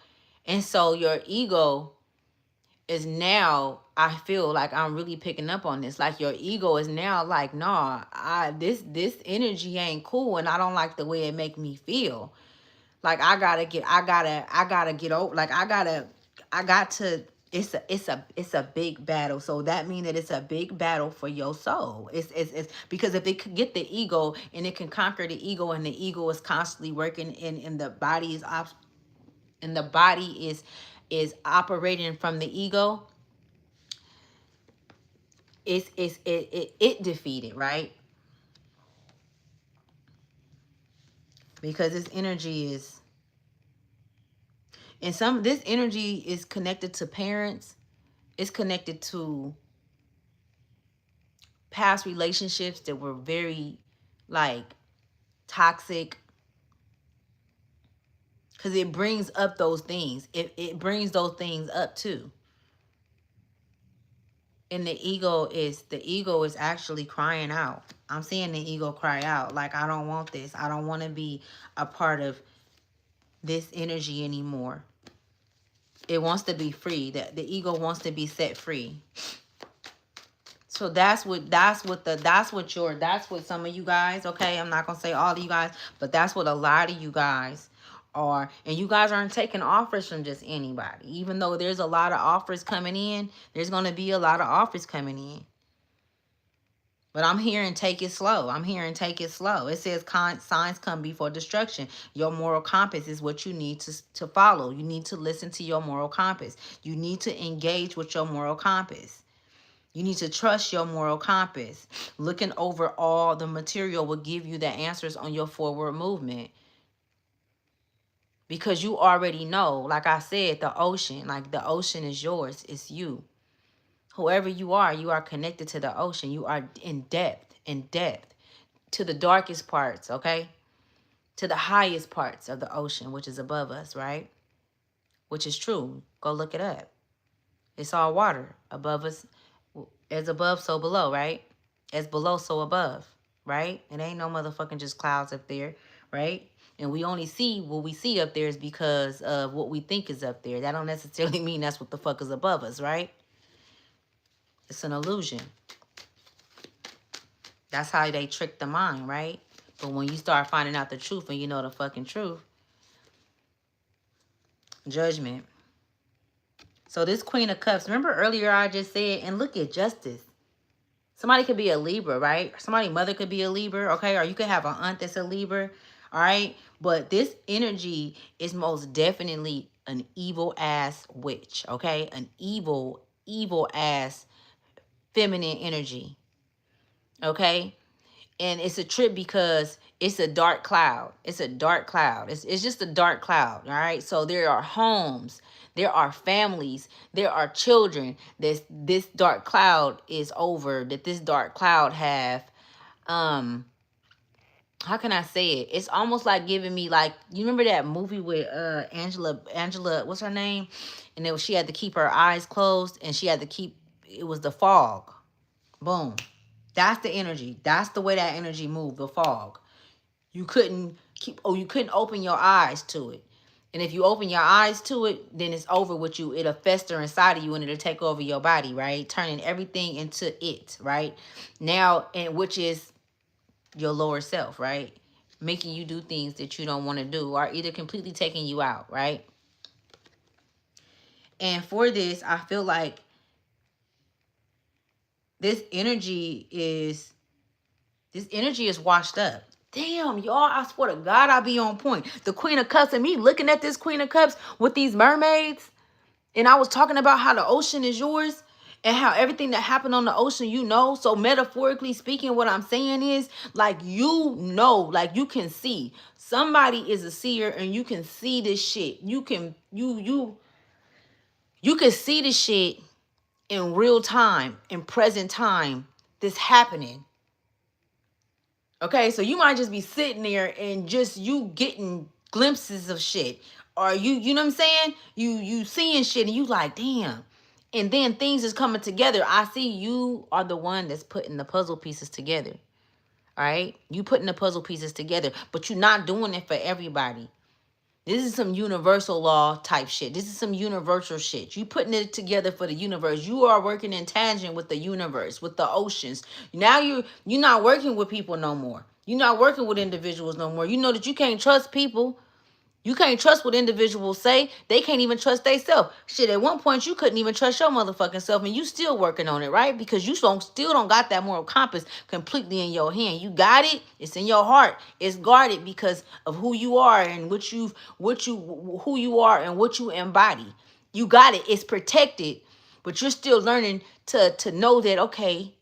And so your ego is now, I feel like I'm really picking up on this. Like your ego is now like, nah, this energy ain't cool, and I don't like the way it make me feel. Like I gotta get over. Like I got to. It's a big battle. So that means that it's a big battle for your soul. It's because if they could get the ego and it can conquer the ego, and the ego is constantly working, and the body is is operating from the ego, it defeated, right? Because this energy is, and some this energy is connected to parents. It's connected to past relationships that were very like toxic, because it brings up those things. It brings those things up too. And the ego is actually crying out. I'm seeing the ego cry out like, I don't want this. I don't want to be a part of this energy anymore. It wants to be free. That the ego wants to be set free. So that's what some of you guys, okay, I'm not gonna say all of you guys, but that's what a lot of you guys are. And you guys aren't taking offers from just anybody. Even though there's a lot of offers coming in, there's gonna be a lot of offers coming in. But I'm hearing take it slow. I'm hearing take it slow. It says signs come before destruction. Your moral compass is what you need to follow. You need to listen to your moral compass. You need to engage with your moral compass. You need to trust your moral compass. Looking over all the material will give you the answers on your forward movement. Because you already know, like I said, the ocean is yours. It's you. Whoever you are connected to the ocean. You are in depth to the darkest parts, okay? To the highest parts of the ocean, which is above us, right? Which is true. Go look it up. It's all water. Above us, as above, so below, right? As below, so above, right? It ain't no motherfucking just clouds up there, right? And we only see what we see up there is because of what we think is up there. That don't necessarily mean that's what the fuck is above us, right? It's an illusion. That's how they trick the mind, right? But when you start finding out the truth and you know the fucking truth, judgment. So this Queen of Cups, remember earlier I just said, and look at justice. Somebody could be a Libra, right? Somebody's mother could be a Libra, okay? Or you could have an aunt that's a Libra, all right? But this energy is most definitely an evil-ass witch, okay? An evil-ass feminine energy, okay? And it's a trip because it's a dark cloud. It's a dark cloud. It's just a dark cloud, all right? So there are homes, there are families, there are children that this dark cloud is over, that this dark cloud have, how can I say it? It's almost like giving me, like, you remember that movie with Angela, what's her name? And then she had to keep her eyes closed, and she had to keep, it was the fog. Boom. That's the energy. That's the way that energy moved, the fog. You couldn't open your eyes to it. And if you open your eyes to it, then it's over with you. It'll fester inside of you and it'll take over your body, right? Turning everything into it, right? Now, and which is your lower self, right? Making you do things that you don't want to do, or either completely taking you out, right? And for this, I feel like this energy is washed up. Damn, y'all, I swear to God, I be on point. The Queen of Cups and me looking at this Queen of Cups with these mermaids. And I was talking about how the ocean is yours and how everything that happened on the ocean, you know. So metaphorically speaking, what I'm saying is, like, you know, like, you can see. Somebody is a seer and you can see this shit. You can see this shit in real time, in present time, this happening. Okay, so you might just be sitting there and just you getting glimpses of shit. Or you know what I'm saying? You seeing shit and you like, damn. And then things is coming together. I see you are the one that's putting the puzzle pieces together. All right? You putting the puzzle pieces together, but you're not doing it for everybody. This is some universal law type shit. This is some universal shit. You putting it together for the universe. You are working in tangent with the universe, with the oceans. Now you're not working with people no more. You're not working with individuals no more. You know that you can't trust people. You can't trust what individuals say. They can't even trust themselves. Shit, at one point you couldn't even trust your motherfucking self, and you still working on it, right? Because you still don't got that moral compass completely in your hand. You got it. It's in your heart. It's guarded because of who you are and who you are and what you embody. You got it. It's protected, but you're still learning to know that, okay,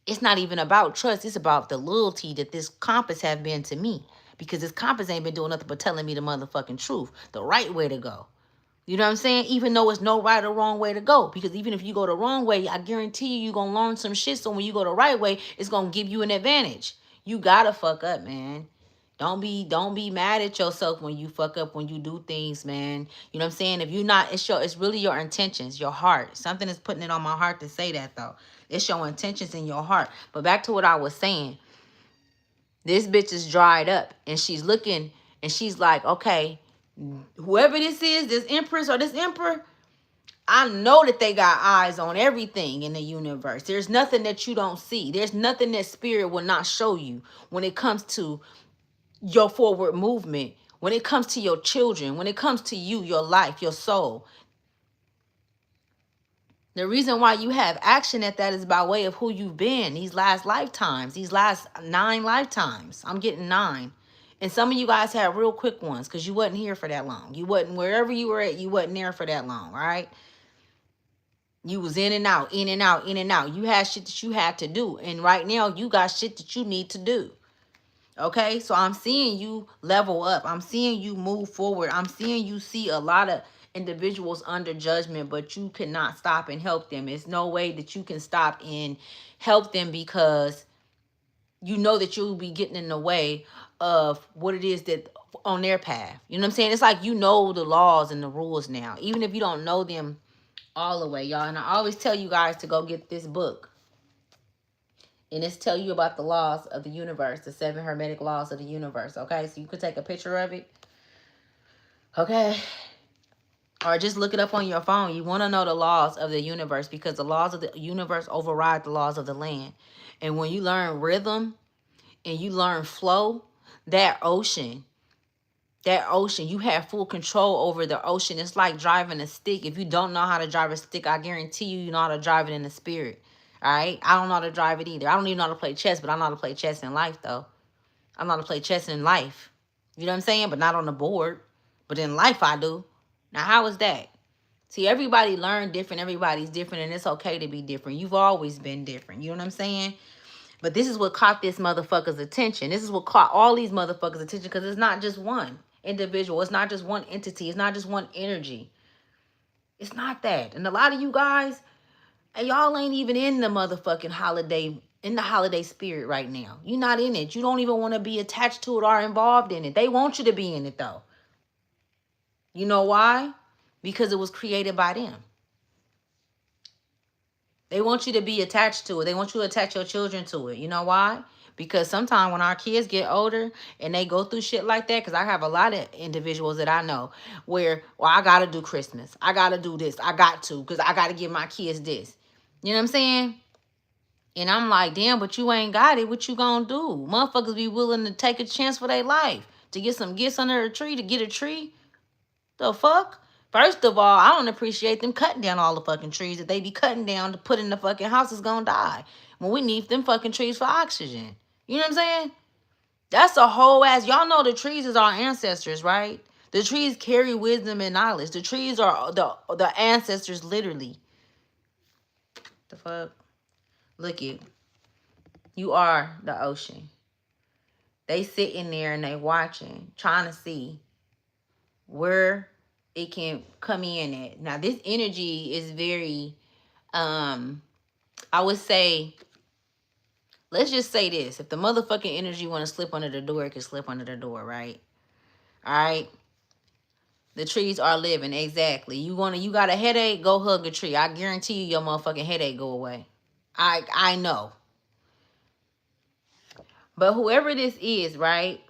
it's not even about trust. It's about the loyalty that this compass have been to me. Because this compass ain't been doing nothing but telling me the motherfucking truth. The right way to go. You know what I'm saying? Even though it's no right or wrong way to go. Because even if you go the wrong way, I guarantee you're going to learn some shit. So when you go the right way, it's going to give you an advantage. You got to fuck up, man. Don't be mad at yourself when you fuck up, when you do things, man. You know what I'm saying? If you're not, it's really your intentions, your heart. Something is putting it on my heart to say that, though. It's your intentions in your heart. But back to what I was saying. This bitch is dried up and she's looking and she's like, okay, whoever this is, this empress or this emperor, I know that they got eyes on everything in the universe. There's nothing that you don't see. There's nothing that spirit will not show you when it comes to your forward movement, when it comes to your children, when it comes to you, your life, your soul. The reason why you have action at that is by way of who you've been these last lifetimes, these last 9 lifetimes. I'm getting 9. And some of you guys had real quick ones because you wasn't here for that long. You wasn't, wherever you were at, you wasn't there for that long, right? You was in and out, in and out, in and out. You had shit that you had to do. And right now, you got shit that you need to do. Okay? So I'm seeing you level up. I'm seeing you move forward. I'm seeing you see a lot of individuals under judgment, but you cannot stop and help them. It's no way that you can stop and help them because you know that you'll be getting in the way of what it is that on their path. You know what I'm saying? It's like you know the laws and the rules now, even if you don't know them all the way, y'all. And I always tell you guys to go get this book. And it's tell you about the laws of the universe, the 7 hermetic laws of the universe, okay? So you could take a picture of it, okay? Or just look it up on your phone. You want to know the laws of the universe because the laws of the universe override the laws of the land. And when you learn rhythm and you learn flow, that ocean, you have full control over the ocean. It's like driving a stick. If you don't know how to drive a stick, I guarantee you know how to drive it in the spirit. All right? I don't know how to drive it either. I don't even know how to play chess, but I know how to play chess in life, though. I know how to play chess in life. You know what I'm saying? But not on the board. But in life, I do. Now, how is that? See, everybody learn different. Everybody's different, and it's okay to be different. You've always been different. You know what I'm saying? But this is what caught this motherfucker's attention. This is what caught all these motherfuckers' attention because it's not just one individual. It's not just one entity. It's not just one energy. It's not that. And a lot of you guys, and y'all ain't even in the motherfucking holiday spirit right now. You're not in it. You don't even want to be attached to it or involved in it. They want you to be in it, though. You know why? Because it was created by them. They want you to be attached to it. They want you to attach your children to it. You know why? Because sometimes when our kids get older and they go through shit like that, because I have a lot of individuals that I know where, well, I got to do Christmas. I got to do this. I got to, because I got to give my kids this. You know what I'm saying? And I'm like, damn, but you ain't got it. What you gonna do? Motherfuckers be willing to take a chance for their life. To get some gifts under a tree, to get a tree. The fuck? First of all, I don't appreciate them cutting down all the fucking trees that they be cutting down to put in the fucking house is gonna die. When we need them fucking trees for oxygen. You know what I'm saying? That's a whole ass. Y'all know the trees is our ancestors, right? The trees carry wisdom and knowledge. The trees are the ancestors, literally. The fuck? Look it. You are the ocean. They sitting there and they watching, trying to see where it can come in at. Now, this energy is very, I would say, let's just say this. If the motherfucking energy want to slip under the door, it can slip under the door, right? All right? The trees are living, exactly. You got a headache, go hug a tree. I guarantee you your motherfucking headache go away. I know. But whoever this is, right?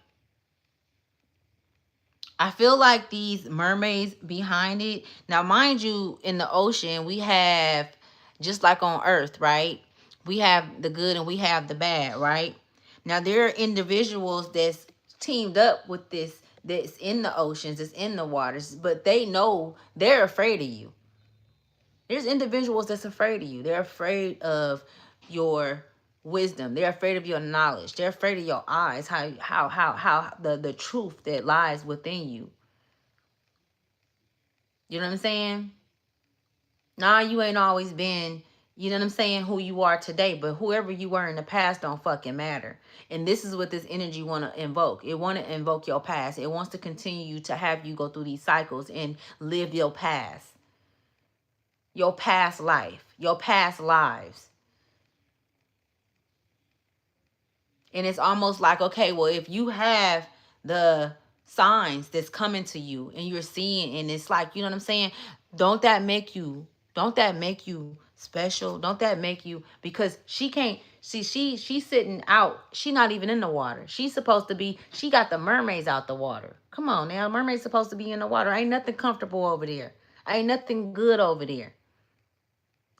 I feel like these mermaids behind it. Now, mind you, in the ocean, we have, just like on Earth, right? We have the good and we have the bad, right? Now, there are individuals that's teamed up with this, that's in the oceans, that's in the waters, but they know they're afraid of you. There's individuals that's afraid of you. They're afraid of your wisdom. They're afraid of your knowledge. They're afraid of your eyes, how the truth that lies within you. You know what I'm saying? Nah, you ain't always been, you know what I'm saying, who you are today, but whoever you were in the past don't fucking matter. And this is what this energy want to invoke. It want to invoke your past. It wants to continue to have you go through these cycles and live your past life, your past lives. And it's almost like, okay, well, if you have the signs that's coming to you and you're seeing, and it's like, you know what I'm saying? Don't that make you special? Don't that make you, because she can't see, she's sitting out. She not even in the water. She's supposed to be, she got the mermaids out the water. Come on now. Mermaids supposed to be in the water. Ain't nothing comfortable over there. Ain't nothing good over there.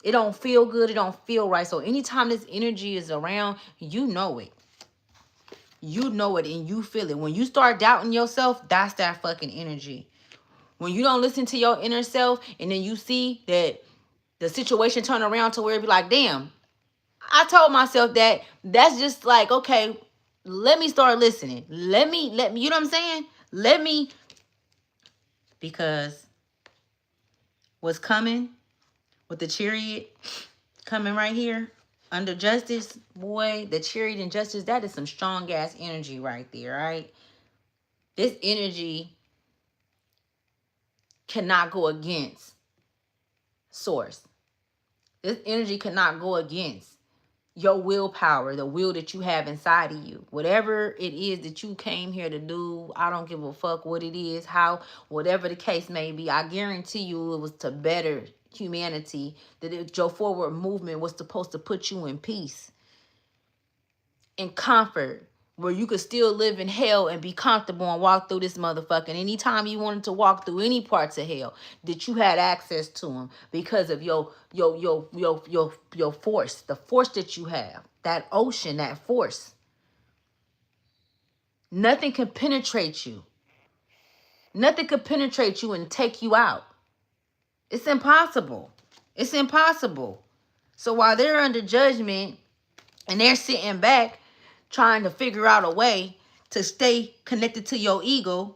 It don't feel good. It don't feel right. So anytime this energy is around, you know it. You know it and you feel it. When you start doubting yourself, that's that fucking energy. When you don't listen to your inner self and then you see that the situation turn around to where it be like, damn, I told myself that, that's just like, okay, let me start listening. Let me, you know what I'm saying? Let me, because what's coming with the chariot coming right here, under justice, boy, the chariot and justice, that is some strong ass energy right there, right? This energy cannot go against source. This energy cannot go against your willpower, the will that you have inside of you. Whatever it is that you came here to do, I don't give a fuck what it is, how, whatever the case may be, I guarantee you it was to better humanity, that your forward movement was supposed to put you in peace and comfort, where you could still live in hell and be comfortable and walk through this motherfucker. And anytime you wanted to walk through any parts of hell, that you had access to them because of your force, the force that you have, that ocean, that force. Nothing can penetrate you. Nothing can penetrate you and take you out. It's impossible. It's impossible. So while they're under judgment and they're sitting back trying to figure out a way to stay connected to your ego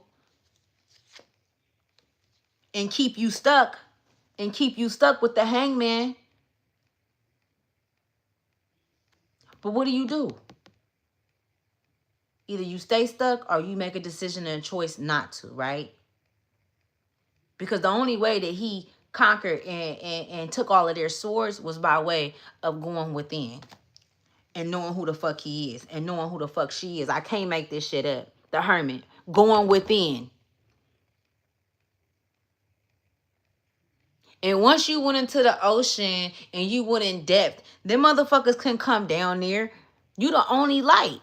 and keep you stuck with the hangman. But what do? Either you stay stuck or you make a decision and a choice not to, right? Because the only way that he conquered and took all of their swords was by way of going within and knowing who the fuck he is and knowing who the fuck she is. I can't make this shit up. The hermit going within. And once you went into the ocean and you went in depth, them motherfuckers can come down there. You the only light.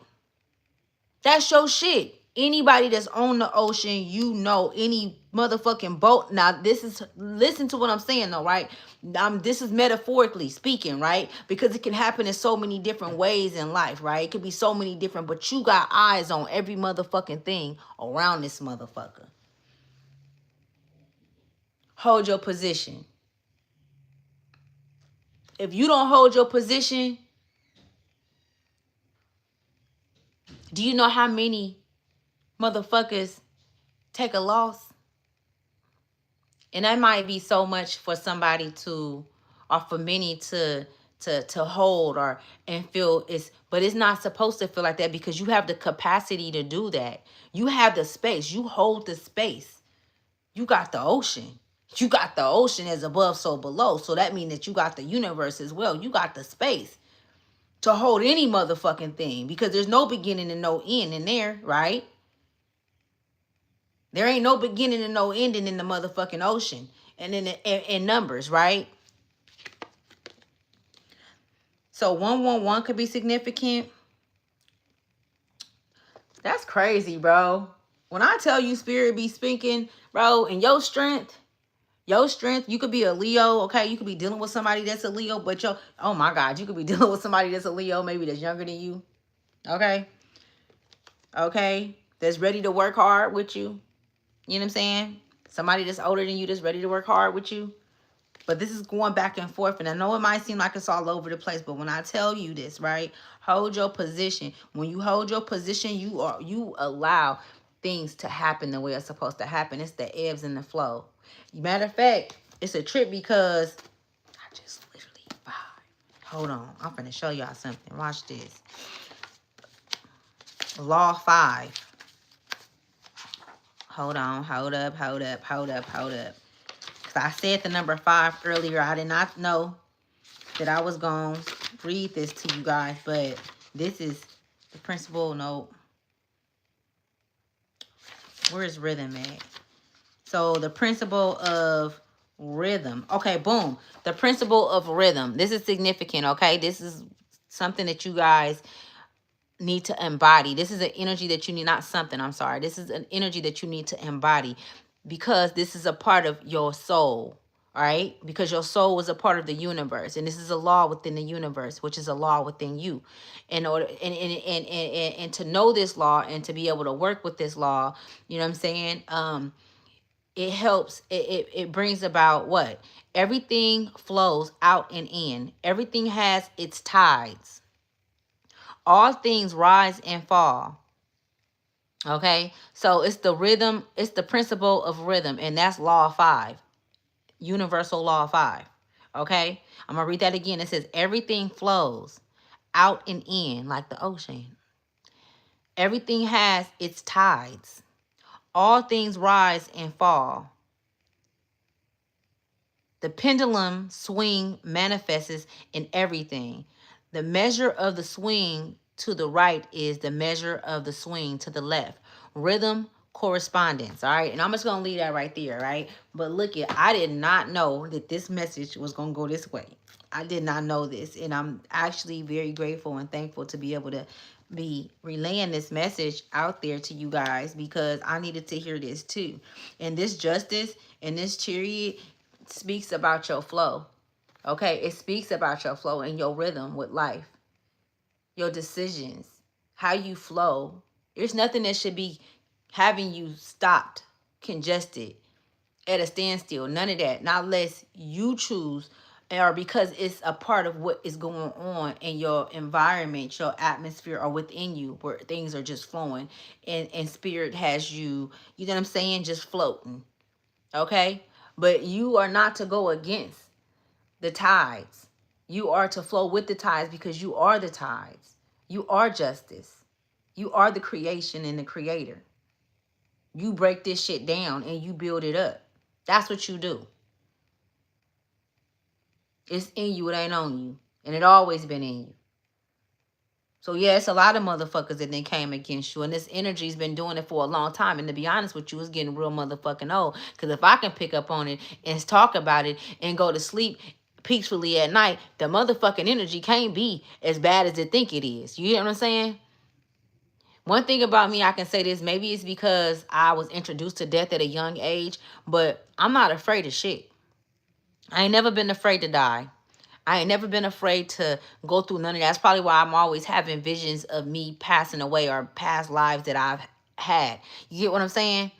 That's your shit. Anybody that's on the ocean, you know, any motherfucking boat. Now, listen to what I'm saying though, right? This is metaphorically speaking, right? Because it can happen in so many different ways in life, right? It could be so many different, but you got eyes on every motherfucking thing around this motherfucker. hold your position. If you don't hold your position, do you know how many motherfuckers take a loss? And that might be so much for somebody to, or for many to hold or and feel it's, but it's not supposed to feel like that because you have the capacity to do that. You have the space. You hold the space. You got the ocean. You got the ocean as above, so below. So that means that you got the universe as well. You got the space to hold any motherfucking thing because there's no beginning and no end in there, right? There ain't no beginning and no ending in the motherfucking ocean and in numbers, right? So 111 could be significant. That's crazy, bro. When I tell you spirit be speaking, bro, and your strength, you could be a Leo, okay? You could be dealing with somebody that's a Leo, but oh my God, you could be dealing with somebody that's a Leo, maybe that's younger than you, okay? Okay? That's ready to work hard with you. You know what I'm saying? Somebody that's older than you that's ready to work hard with you. But this is going back and forth. And I know it might seem like it's all over the place. But when I tell you this, right? Hold your position. When you hold your position, you allow things to happen the way it's supposed to happen. It's the ebbs and the flow. Matter of fact, it's a trip because I just literally vibe. Hold on. I'm going to show y'all something. Watch this. Law 5. Hold on. Hold up. Because I said the number 5 earlier. I did not know that I was going to read this to you guys. But this is the principle. No. Where is rhythm at? So the principle of rhythm. Okay, boom. The principle of rhythm. This is significant, okay? This is something that you guys need to embody. This is an energy that you need, not something, I'm sorry. This is an energy that you need to embody because this is a part of your soul, all right? Because your soul is a part of the universe, and this is a law within the universe, which is a law within you. In order and to know this law and to be able to work with this law, you know what I'm saying? It helps, it brings about what? Everything flows out and in. Everything has its tides. All things rise and fall. Okay, so it's the rhythm, it's the principle of rhythm, and that's law 5, universal law 5. Okay, I'm gonna read that again. It says everything flows out and in like the ocean. Everything has its tides. All things rise and fall. The pendulum swing manifests in everything. The measure of the swing to the right is the measure of the swing to the left. Rhythm correspondence. All right. And I'm just going to leave that right there. Right. But look it, I did not know that this message was going to go this way. I did not know this. And I'm actually very grateful and thankful to be able to be relaying this message out there to you guys because I needed to hear this too. And this justice and this chariot speaks about your flow. Okay, it speaks about your flow and your rhythm with life, your decisions, how you flow. There's nothing that should be having you stopped, congested, at a standstill. None of that. Not unless you choose or because it's a part of what is going on in your environment, your atmosphere, or within you where things are just flowing and spirit has you, you know what I'm saying, just floating. Okay? But you are not to go against the tides. You are to flow with the tides because you are the tides. You are justice. You are the creation and the creator. You break this shit down and you build it up. That's what you do. It's in you. It ain't on you. And it always been in you. So yeah, it's a lot of motherfuckers that then came against you. And this energy's been doing it for a long time. And to be honest with you, it's getting real motherfucking old. Because if I can pick up on it and talk about it and go to sleep peacefully at night, the motherfucking energy can't be as bad as it think it is. You hear what I'm saying? One thing about me, I can say this, maybe it's because I was introduced to death at a young age, but I'm not afraid of shit. I ain't never been afraid to die. I ain't never been afraid to go through none of that. That's probably why I'm always having visions of me passing away or past lives that I've had. You get what I'm saying?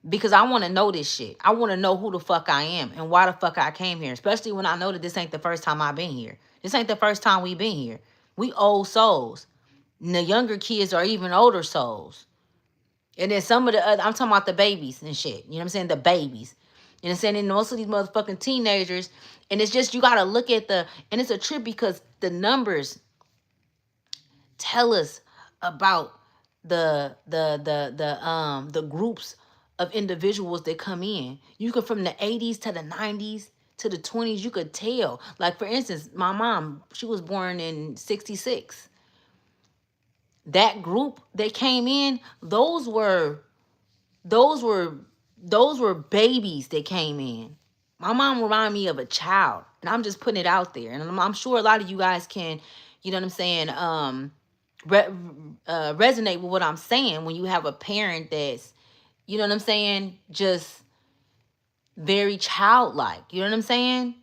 because I want to know this shit. I want to know who the fuck I am and why the fuck I came here, especially when I know that this ain't the first time I've been here. This ain't the first time we been here. We old souls. And the younger kids are even older souls. And then some of the other, I'm talking about the babies and shit. You know what I'm saying? The babies. You know what I'm saying? And most of these motherfucking teenagers. And it's just, you got to look at and it's a trip because the numbers tell us about the groups of individuals that come in. You could, from the 80s to the 90s to the 20s, you could tell. Like, for instance, my mom, she was born in 66. That group that came in, those were babies that came in. My mom reminded me of a child, and I'm just putting it out there. And I'm sure a lot of you guys can, you know what I'm saying, resonate with what I'm saying when you have a parent that's, you know what I'm saying, just very childlike. You know what I'm saying?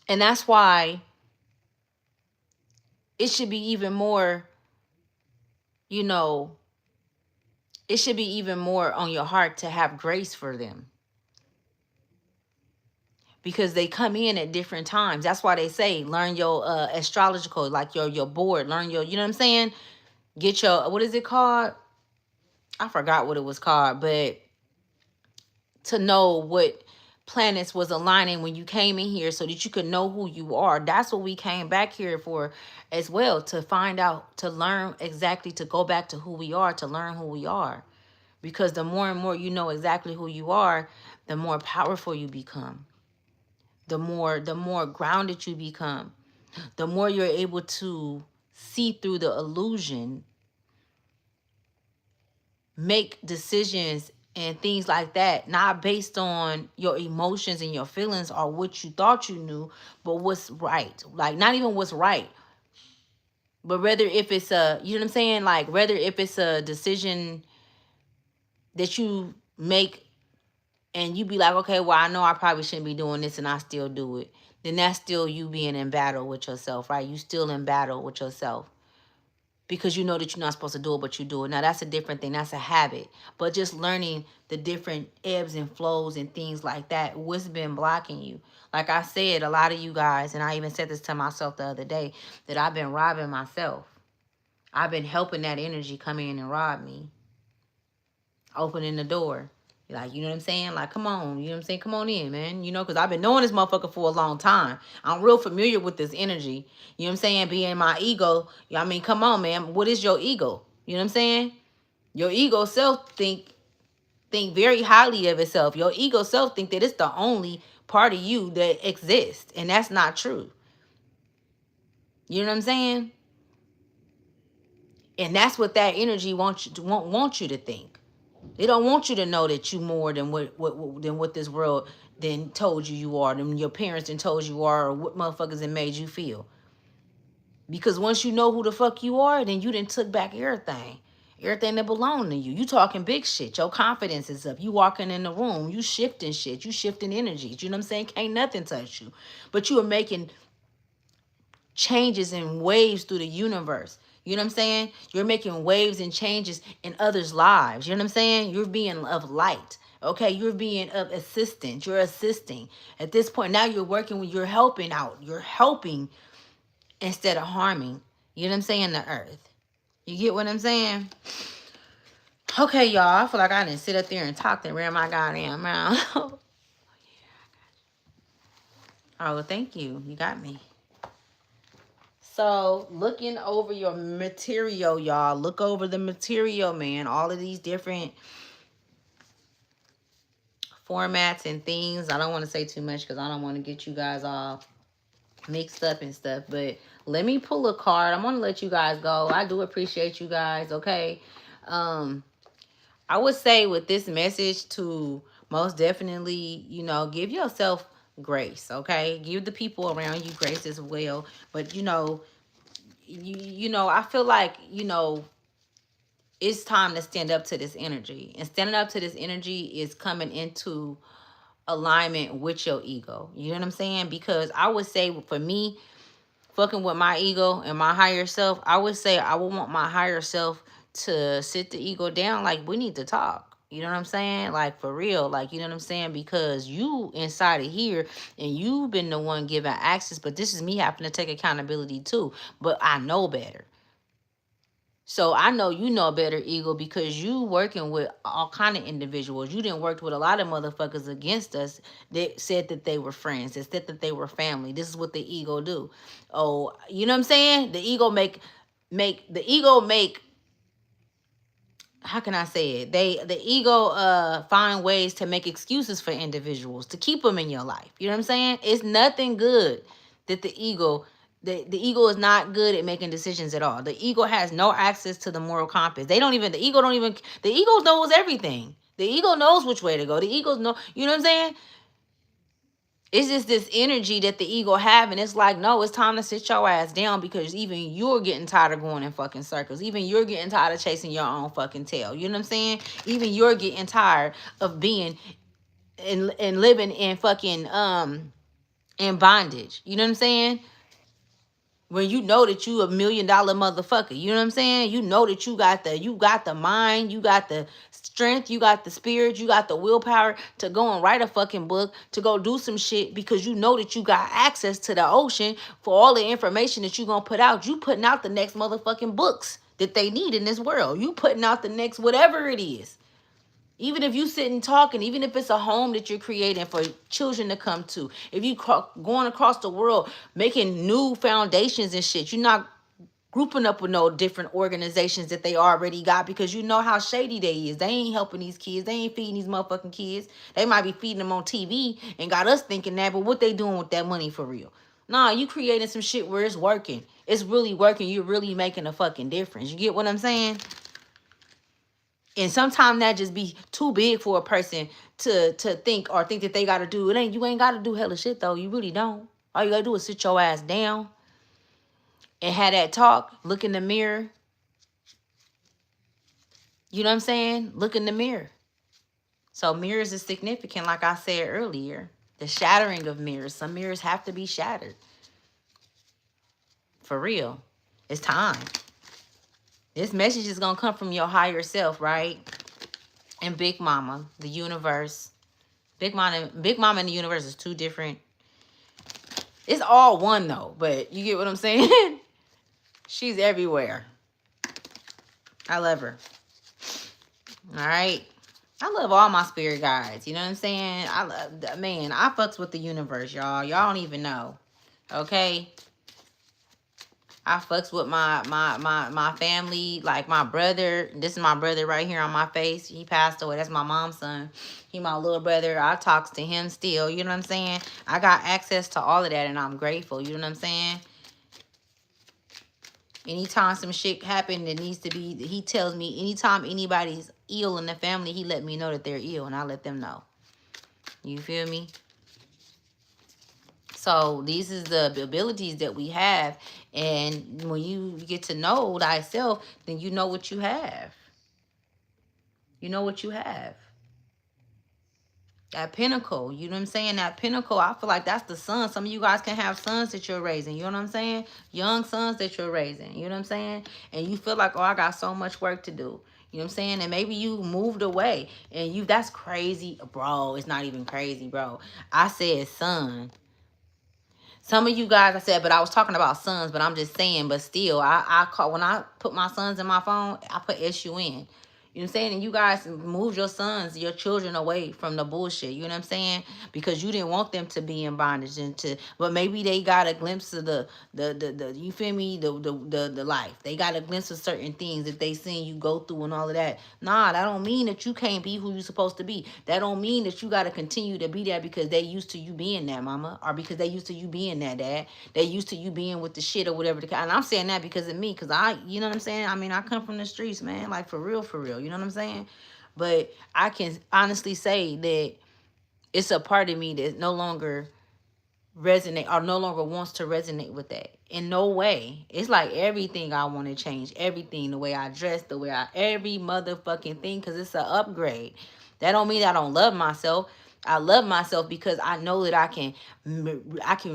And that's why it should be even more, you know, it should be even more on your heart to have grace for them. Because they come in at different times. That's why they say learn your astrological, like your board, learn your, you know what I'm saying? Get your, what is it called? I forgot what it was called, but to know what planets was aligning when you came in here so that you could know who you are. That's what we came back here for as well, to find out, to learn exactly, to go back to who we are, to learn who we are. Because the more and more you know exactly who you are, the more powerful you become. The more grounded you become. The more you're able to see through the illusion, make decisions and things like that, not based on your emotions and your feelings or what you thought you knew, but what's right. Like, not even what's right, but rather if it's a, you know what I'm saying? Like, rather if it's a decision that you make and you be like, okay, well, I know I probably shouldn't be doing this and I still do it, then that's still you being in battle with yourself, right? You still in battle with yourself. Because you know that you're not supposed to do it, but you do it. Now, that's a different thing. That's a habit. But just learning the different ebbs and flows and things like that, what's been blocking you. Like I said, a lot of you guys, and I even said this to myself the other day, that I've been robbing myself. I've been helping that energy come in and rob me. Opening the door. Like, you know what I'm saying? Like, come on. You know what I'm saying? Come on in, man. You know, because I've been knowing this motherfucker for a long time. I'm real familiar with this energy. You know what I'm saying? Being my ego. I mean, come on, man. What is your ego? You know what I'm saying? Your ego self think very highly of itself. Your ego self think that it's the only part of you that exists. And that's not true. You know what I'm saying? And that's what that energy wants you to want you to think. They don't want you to know that you more than what this world then told you are, than your parents then told you are, or what motherfuckers then made you feel. Because once you know who the fuck you are, then you done took back everything. Everything that belonged to you. You talking big shit. Your confidence is up. You walking in the room. You shifting shit. You shifting energies. You know what I'm saying? Can't nothing touch you. But you are making changes and waves through the universe. You know what I'm saying? You're making waves and changes in others' lives. You know what I'm saying? You're being of light. Okay, you're being of assistance. You're assisting. At this point, now you're working with, you're helping out. You're helping instead of harming. You know what I'm saying? The earth. You get what I'm saying? Okay, y'all. I feel like I didn't sit up there and talk and ran my goddamn mouth. Oh, well, thank you. You got me. So, looking over your material, y'all. Look over the material, man. All of these different formats and things. I don't want to say too much because I don't want to get you guys all mixed up and stuff. But let me pull a card. I'm going to let you guys go. I do appreciate you guys, okay? I would say with this message to most definitely, you know, give yourself grace, okay? Give the people around you grace as well. But, you know, I feel like, you know, it's time to stand up to this energy. And standing up to this energy is coming into alignment with your ego. You know what I'm saying? Because I would say for me, fucking with my ego and my higher self, I would say I would want my higher self to sit the ego down. Like, we need to talk. You know what I'm saying? Like, for real. Like, you know what I'm saying? Because you inside of here and you've been the one giving access, but this is me having to take accountability too. But I know better. So I know you know better, ego, because you working with all kind of individuals. You didn't work with a lot of motherfuckers against us that said that they were friends, that said that they were family. This is what the ego do. Oh, you know what I'm saying? The ego make how can I say it? The ego find ways to make excuses for individuals to keep them in your life. You know what I'm saying? It's nothing good that the ego is not good at making decisions at all. The ego has no access to the moral compass. The ego knows everything. The ego knows which way to go. The ego know, you know what I'm saying? It's just this energy that the ego have, and it's like, no, it's time to sit your ass down, because even you're getting tired of going in fucking circles. Even you're getting tired of chasing your own fucking tail. You know what I'm saying? Even you're getting tired of being and living in fucking in bondage. You know what I'm saying? When you know that you $1 million motherfucker, you know what I'm saying? You know that you got the mind, you got the strength, you got the spirit, you got the willpower to go and write a fucking book, to go do some shit, because you know that you got access to the ocean for all the information that you gonna put out. You putting out the next motherfucking books that they need in this world. You putting out the next whatever it is. Even if you sit and talking, even if it's a home that you're creating for children to come to, if you going across the world making new foundations and shit, you're not grouping up with no different organizations that they already got, because you know how shady they is. They ain't helping these kids. They ain't feeding these motherfucking kids. They might be feeding them on TV and got us thinking that, but what they doing with that money for real? Nah, you creating some shit where it's working. It's really working. You're really making a fucking difference. You get what I'm saying? And sometimes that just be too big for a person to think that they gotta do. You ain't gotta do hella shit though. You really don't. All you gotta do is sit your ass down and have that talk. Look in the mirror. You know what I'm saying? Look in the mirror. So mirrors is significant, like I said earlier. The shattering of mirrors. Some mirrors have to be shattered. For real. It's time. This message is gonna come from your higher self, right? And Big Mama, the universe. Big Mama and the universe is two different. It's all one though, but you get what I'm saying? She's everywhere. I love her. All right. I love all my spirit guides. You know what I'm saying? I fucks with the universe, y'all. Y'all don't even know. Okay? I fucks with my family, like my brother. This is my brother right here on my face. He passed away. That's my mom's son. He my little brother. I talks to him still. You know what I'm saying? I got access to all of that, and I'm grateful. You know what I'm saying? Anytime some shit happen that needs to be, he tells me, anytime anybody's ill in the family, he let me know that they're ill, and I let them know. You feel me? So these is the abilities that we have. And when you get to know thyself, then you know what you have. You know what you have. That pinnacle, you know what I'm saying? That pinnacle, I feel like that's the son. Some of you guys can have sons that you're raising. You know what I'm saying? Young sons that you're raising. You know what I'm saying? And you feel like, oh, I got so much work to do. You know what I'm saying? And maybe you moved away. And that's crazy. Bro, it's not even crazy, bro. I said son. Some of you guys, I said, but I was talking about sons, but I'm just saying, but still, I call, when I put my sons in my phone, I put SUN. You know what I'm saying? And you guys moved your sons, your children away from the bullshit. You know what I'm saying? Because you didn't want them to be in bondage but maybe they got a glimpse of the you feel me? The life. They got a glimpse of certain things that they seen you go through and all of that. Nah, that don't mean that you can't be who you're supposed to be. That don't mean that you got to continue to be that because they used to you being that, mama, or because they used to you being that, dad. They used to you being with the shit or whatever. And I'm saying that because of me, because you know what I'm saying? I mean, I come from the streets, man, like for real, for real. You know what I'm saying? But I can honestly say that it's a part of me that no longer resonate or no longer wants to resonate with that. In no way. It's like everything I want to change. Everything. The way I dress, every motherfucking thing, because it's an upgrade. That don't mean I don't love myself. I love myself because I know that I can redefine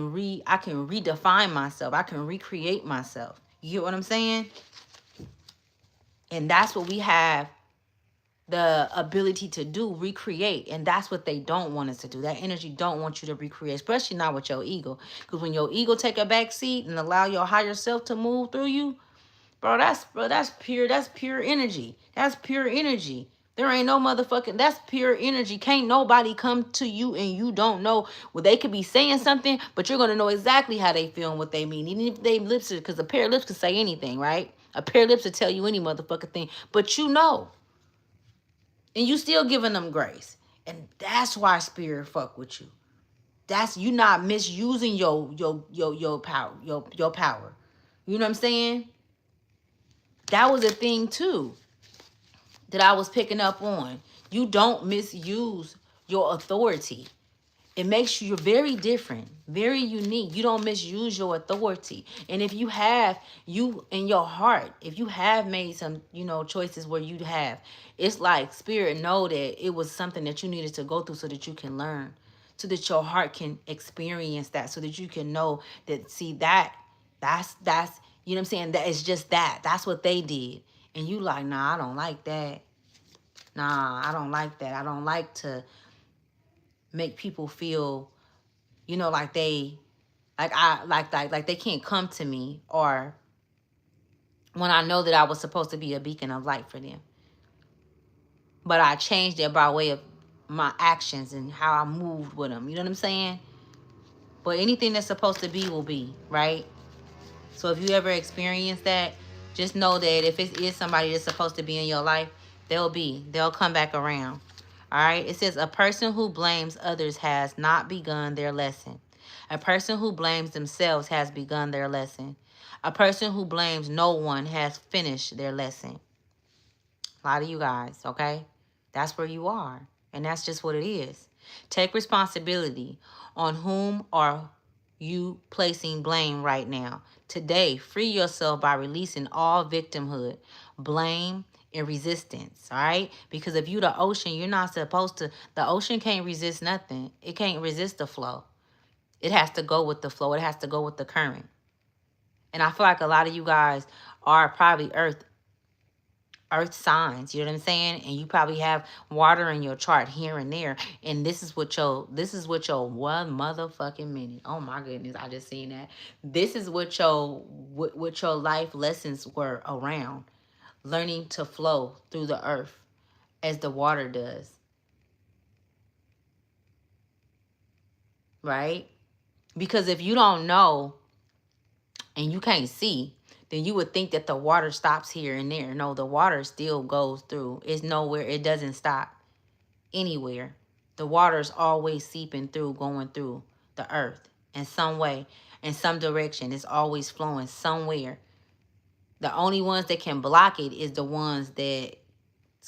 myself. I can recreate myself. You get what I'm saying? And that's what we have the ability to do, recreate. And that's what they don't want us to do. That energy don't want you to recreate, especially not with your ego. Because when your ego take a back seat and allow your higher self to move through you, that's pure energy. That's pure energy. There ain't no motherfucking, that's pure energy. Can't nobody come to you and you don't know. Well, they could be saying something, but you're gonna know exactly how they feel and what they mean. Even if they lips, because a pair of lips can say anything, right? A pair of lips will tell you any motherfucking thing, but you know. And you still giving them grace. And that's why spirit fuck with you. That's you not misusing your power, your power. You know what I'm saying? That was a thing too that I was picking up on. You don't misuse your authority. It makes you very different, very unique. You don't misuse your authority. And if you have, you in your heart, if you have made some, choices where you have, it's like spirit know that it was something that you needed to go through so that you can learn, so that your heart can experience that, so that you can know that, see, that's, you know what I'm saying? That is just that. That's what they did. And you like, nah, I don't like that. Nah, I don't like that. I don't like to make people feel, like they, like they can't come to me, or when I know that I was supposed to be a beacon of light for them. But I changed it by way of my actions and how I moved with them. You know what I'm saying? But anything that's supposed to be will be, right? So if you ever experience that, just know that if it is somebody that's supposed to be in your life, they'll come back around. All right? It says, a person who blames others has not begun their lesson. A person who blames themselves has begun their lesson. A person who blames no one has finished their lesson. A lot of you guys, okay? That's where you are. And that's just what it is. Take responsibility. On whom are you placing blame right now? Today, free yourself by releasing all victimhood, blame, and resistance, all right? Because if you the ocean, you're not supposed to, the ocean can't resist nothing. It can't resist the flow. It has to go with the flow. It has to go with the current. And I feel like a lot of you guys are probably earth signs, you know what I'm saying? And you probably have water in your chart here and there. And this is what your one motherfucking minute. Oh my goodness, I just seen that. This is what your life lessons were around. Learning to flow through the earth as the water does. Right? Because if you don't know and you can't see, then you would think that the water stops here and there. No, the water still goes through. It's nowhere. It doesn't stop anywhere. The water is always seeping through, going through the earth in some way, in some direction. It's always flowing somewhere. The only ones that can block it is the ones that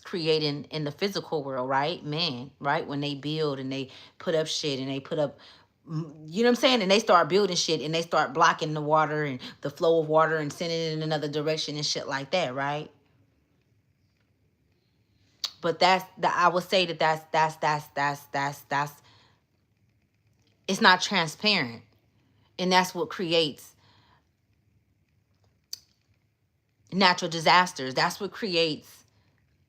creating in the physical world, right? Man, right? When they build and they put up shit and they put up, you know what I'm saying? And they start building shit and they start blocking the water and the flow of water and sending it in another direction and shit like that, right? But I would say that's it's not transparent. And that's what creates natural disasters. That's what creates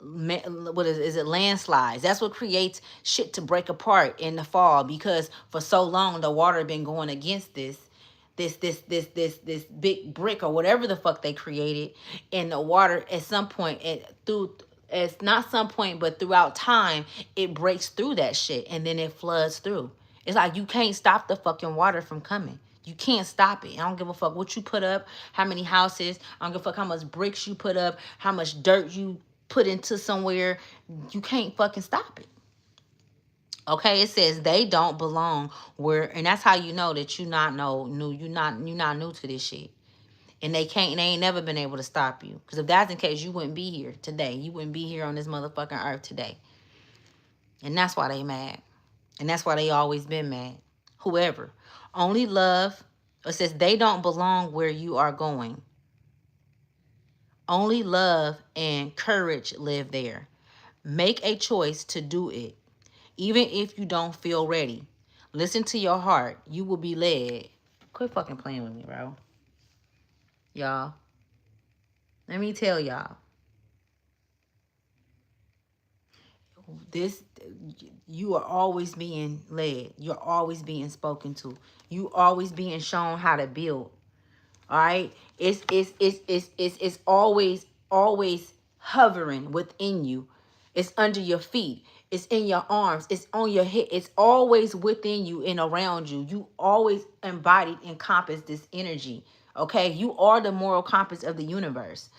what is it, landslides. That's what creates shit to break apart in the fall, because for so long the water been going against this big brick or whatever the fuck they created. And the water at some point, it's not some point, but throughout time, it breaks through that shit and then it floods through. It's like you can't stop the fucking water from coming. You can't stop it. I don't give a fuck what you put up, how many houses. I don't give a fuck how much bricks you put up, how much dirt you put into somewhere. You can't fucking stop it. Okay, it says they don't belong where, and that's how you know that you're not new to this shit. And they ain't never been able to stop you. Because if that's the case, you wouldn't be here today. You wouldn't be here on this motherfucking earth today. And that's why they mad. And that's why they always been mad. Whoever. Only love, it says they don't belong where you are going. Only love and courage live there. Make a choice to do it. Even if you don't feel ready, listen to your heart. You will be led. Quit fucking playing with me, bro. Y'all, let me tell y'all. This, you are always being led. You're always being spoken to. You always being shown how to build. All right. It's always hovering within you. It's under your feet. It's in your arms. It's on your head. It's always within you and around you. You always embodied, encompass this energy. Okay. You are the moral compass of the universe.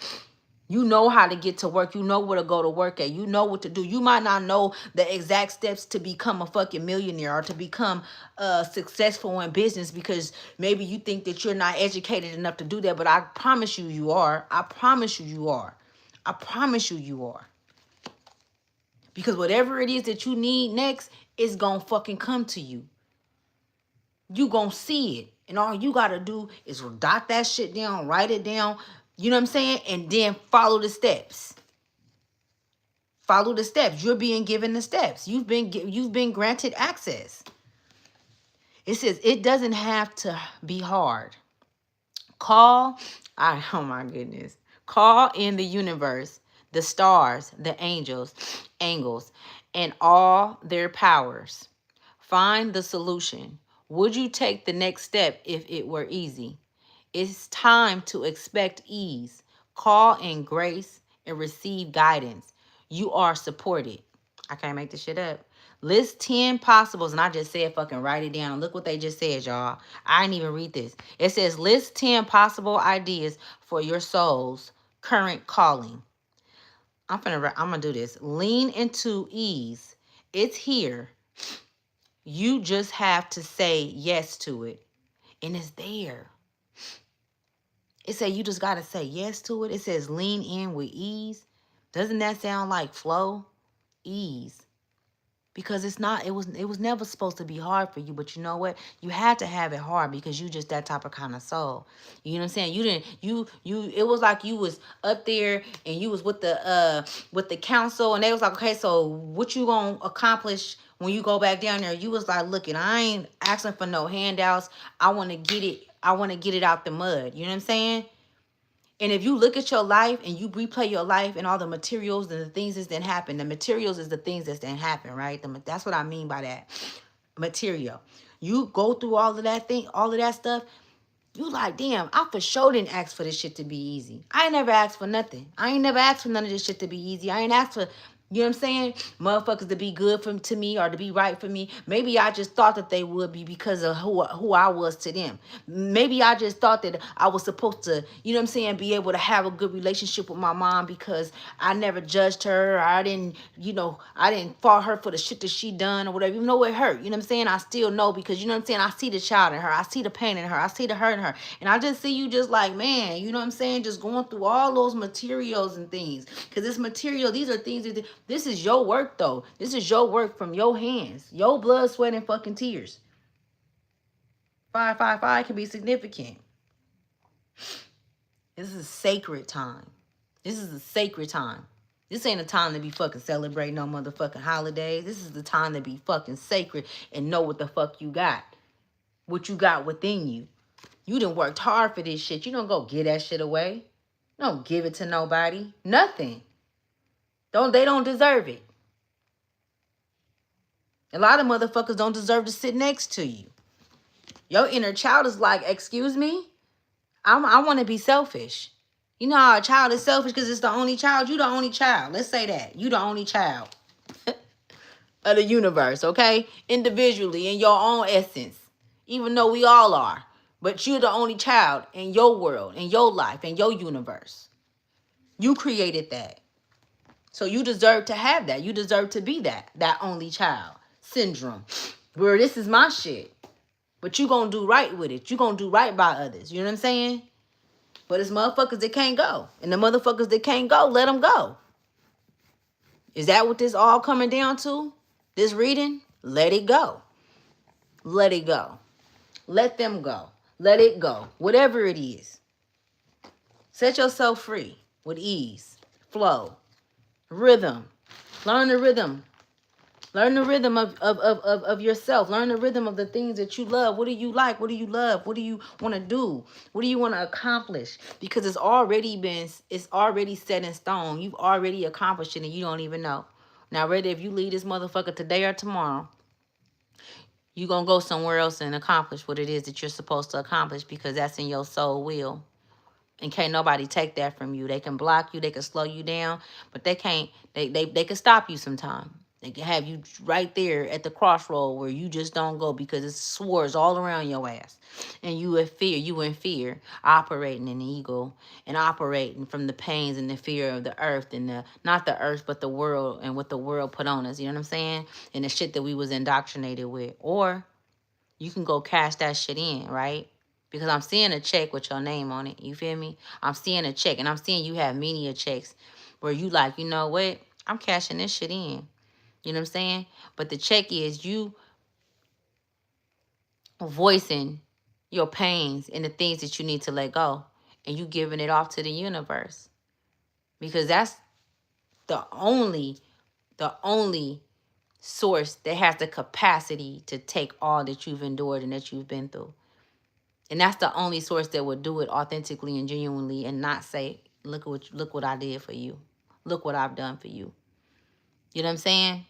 You know how to get to work. You know where to go to work at. You know what to do. You might not know the exact steps to become a fucking millionaire or to become successful in business because maybe you think that you're not educated enough to do that. But I promise you, you are. I promise you, you are. I promise you, you are. Because whatever it is that you need next is going to fucking come to you. You going to see it. And all you got to do is dot that shit down, write it down. You know what I'm saying? And then follow the steps. Follow the steps. You're being given the steps. You've been granted access. It says it doesn't have to be hard. Oh my goodness. Call in the universe, the stars, the angels, and all their powers. Find the solution. Would you take the next step if it were easy? It's time to expect ease. Call in grace and receive guidance. You are supported. I can't make this shit up. List 10 possibles, and I just said fucking write it down. Look what they just said, y'all. I didn't even read this. It says list 10 possible ideas for your soul's current calling. I'm gonna do this. Lean into ease. It's here. You just have to say yes to it. And it's there. It says you just got to say yes to it. It says lean in with ease. Doesn't that sound like flow? Ease. Because it's not, it was never supposed to be hard for you, but you know what? You had to have it hard because you just that type of kind of soul. You know what I'm saying? It was like you was up there and you was with the council and they was like, okay, so what you gonna accomplish when you go back down there? You was like, look, I ain't asking for no handouts. I want to get it out the mud. You know what I'm saying? And if you look at your life and you replay your life and all the materials and the things that didn't happen, the materials is the things that didn't happen, right? That's what I mean by that. Material. You go through all of that stuff. You like, damn, I for sure didn't ask for this shit to be easy. I ain't never asked for nothing. I ain't never asked for none of this shit to be easy. I ain't asked for, you know what I'm saying? Motherfuckers to be good to me or to be right for me. Maybe I just thought that they would be because of who I was to them. Maybe I just thought that I was supposed to, you know what I'm saying, be able to have a good relationship with my mom because I never judged her. Or I didn't fault her for the shit that she done or whatever. Even though it hurt, you know what I'm saying? I still know because, you know what I'm saying, I see the child in her. I see the pain in her. I see the hurt in her. And I just see you just like, man, you know what I'm saying? Just going through all those materials and things. Because this material, these are things that, this is your work though. This is your work from your hands. Your blood, sweat, and fucking tears. 555 can be significant. This is a sacred time. This is a sacred time. This ain't a time to be fucking celebrating no motherfucking holidays. This is the time to be fucking sacred and know what the fuck you got. What you got within you. You done worked hard for this shit. You don't go give that shit away. Don't give it to nobody. Nothing. They don't deserve it. A lot of motherfuckers don't deserve to sit next to you. Your inner child is like, excuse me? I want to be selfish. You know how a child is selfish because it's the only child? You the only child. Let's say that. You the only child of the universe, okay? Individually, in your own essence. Even though we all are. But you're the only child in your world, in your life, in your universe. You created that. So you deserve to have that. You deserve to be that only child syndrome. Where this is my shit. But you gonna do right with it. You gonna do right by others. You know what I'm saying? But it's motherfuckers that can't go. And the motherfuckers that can't go, let them go. Is that what this all coming down to? This reading? Let it go. Let it go. Let them go. Let it go. Whatever it is. Set yourself free with ease. Flow. Rhythm. Learn the rhythm Learn the rhythm of yourself. Learn the rhythm of the things that you love. What do you like? What do you love? What do you want to do? What do you want to accomplish? Because it's already set in stone. You've already accomplished it and you don't even know. Now, whether if you leave this motherfucker today or tomorrow, you going to go somewhere else and accomplish what it is that you're supposed to accomplish because that's in your soul will. And can't nobody take that from you. They can block you, they can slow you down, but they can't, they can stop you sometime. They can have you right there at the crossroad where you just don't go because it's swords all around your ass. And you in fear, operating in the ego and operating from the pains and the fear of the earth and the, not the earth, but the world and what the world put on us. You know what I'm saying? And the shit that we was indoctrinated with. Or you can go cash that shit in, right? Because I'm seeing a check with your name on it. You feel me? I'm seeing a check, and I'm seeing you have many checks where you like, you know what? I'm cashing this shit in. You know what I'm saying? But the check is you voicing your pains and the things that you need to let go, and you giving it off to the universe. Because that's the only source that has the capacity to take all that you've endured and that you've been through. And that's the only source that would do it authentically and genuinely and not say, look what I did for you. Look what I've done for you. You know what I'm saying?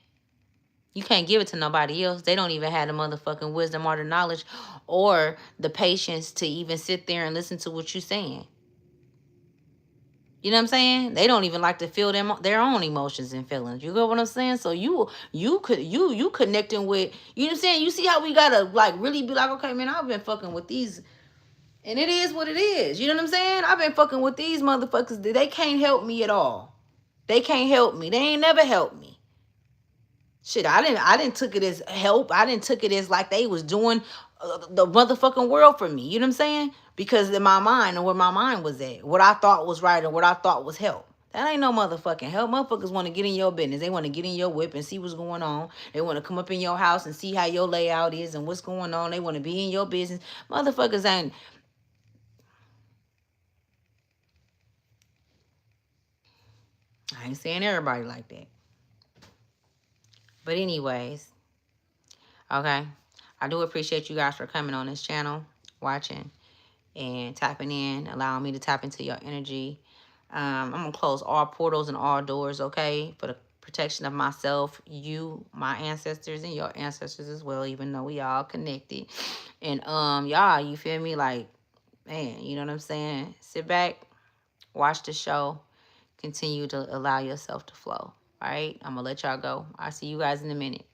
You can't give it to nobody else. They don't even have the motherfucking wisdom or the knowledge or the patience to even sit there and listen to what you're saying. You know what I'm saying? They don't even like to feel their own emotions and feelings. You get what I'm saying? So you connecting with, you know what I'm saying? You see how we gotta like really be like, okay, man, I've been fucking with these. And it is what it is. You know what I'm saying? I've been fucking with these motherfuckers. They can't help me at all. They can't help me. They ain't never helped me. Shit, I didn't took it as help. I didn't took it as like they was doing the motherfucking world for me. You know what I'm saying? Because in my mind and where my mind was at, what I thought was right and what I thought was help. That ain't no motherfucking help. Motherfuckers want to get in your business. They want to get in your whip and see what's going on. They want to come up in your house and see how your layout is and what's going on. They want to be in your business. Motherfuckers ain't. I ain't saying everybody like that. But anyways, okay. I do appreciate you guys for coming on this channel, watching, and tapping in, allowing me to tap into your energy. I'm going to close all portals and all doors, okay, for the protection of myself, you, my ancestors, and your ancestors as well, even though we all connected. And, y'all, you feel me? Like, man, you know what I'm saying? Sit back, watch the show, continue to allow yourself to flow. All right, I'm going to let y'all go. I'll see you guys in a minute.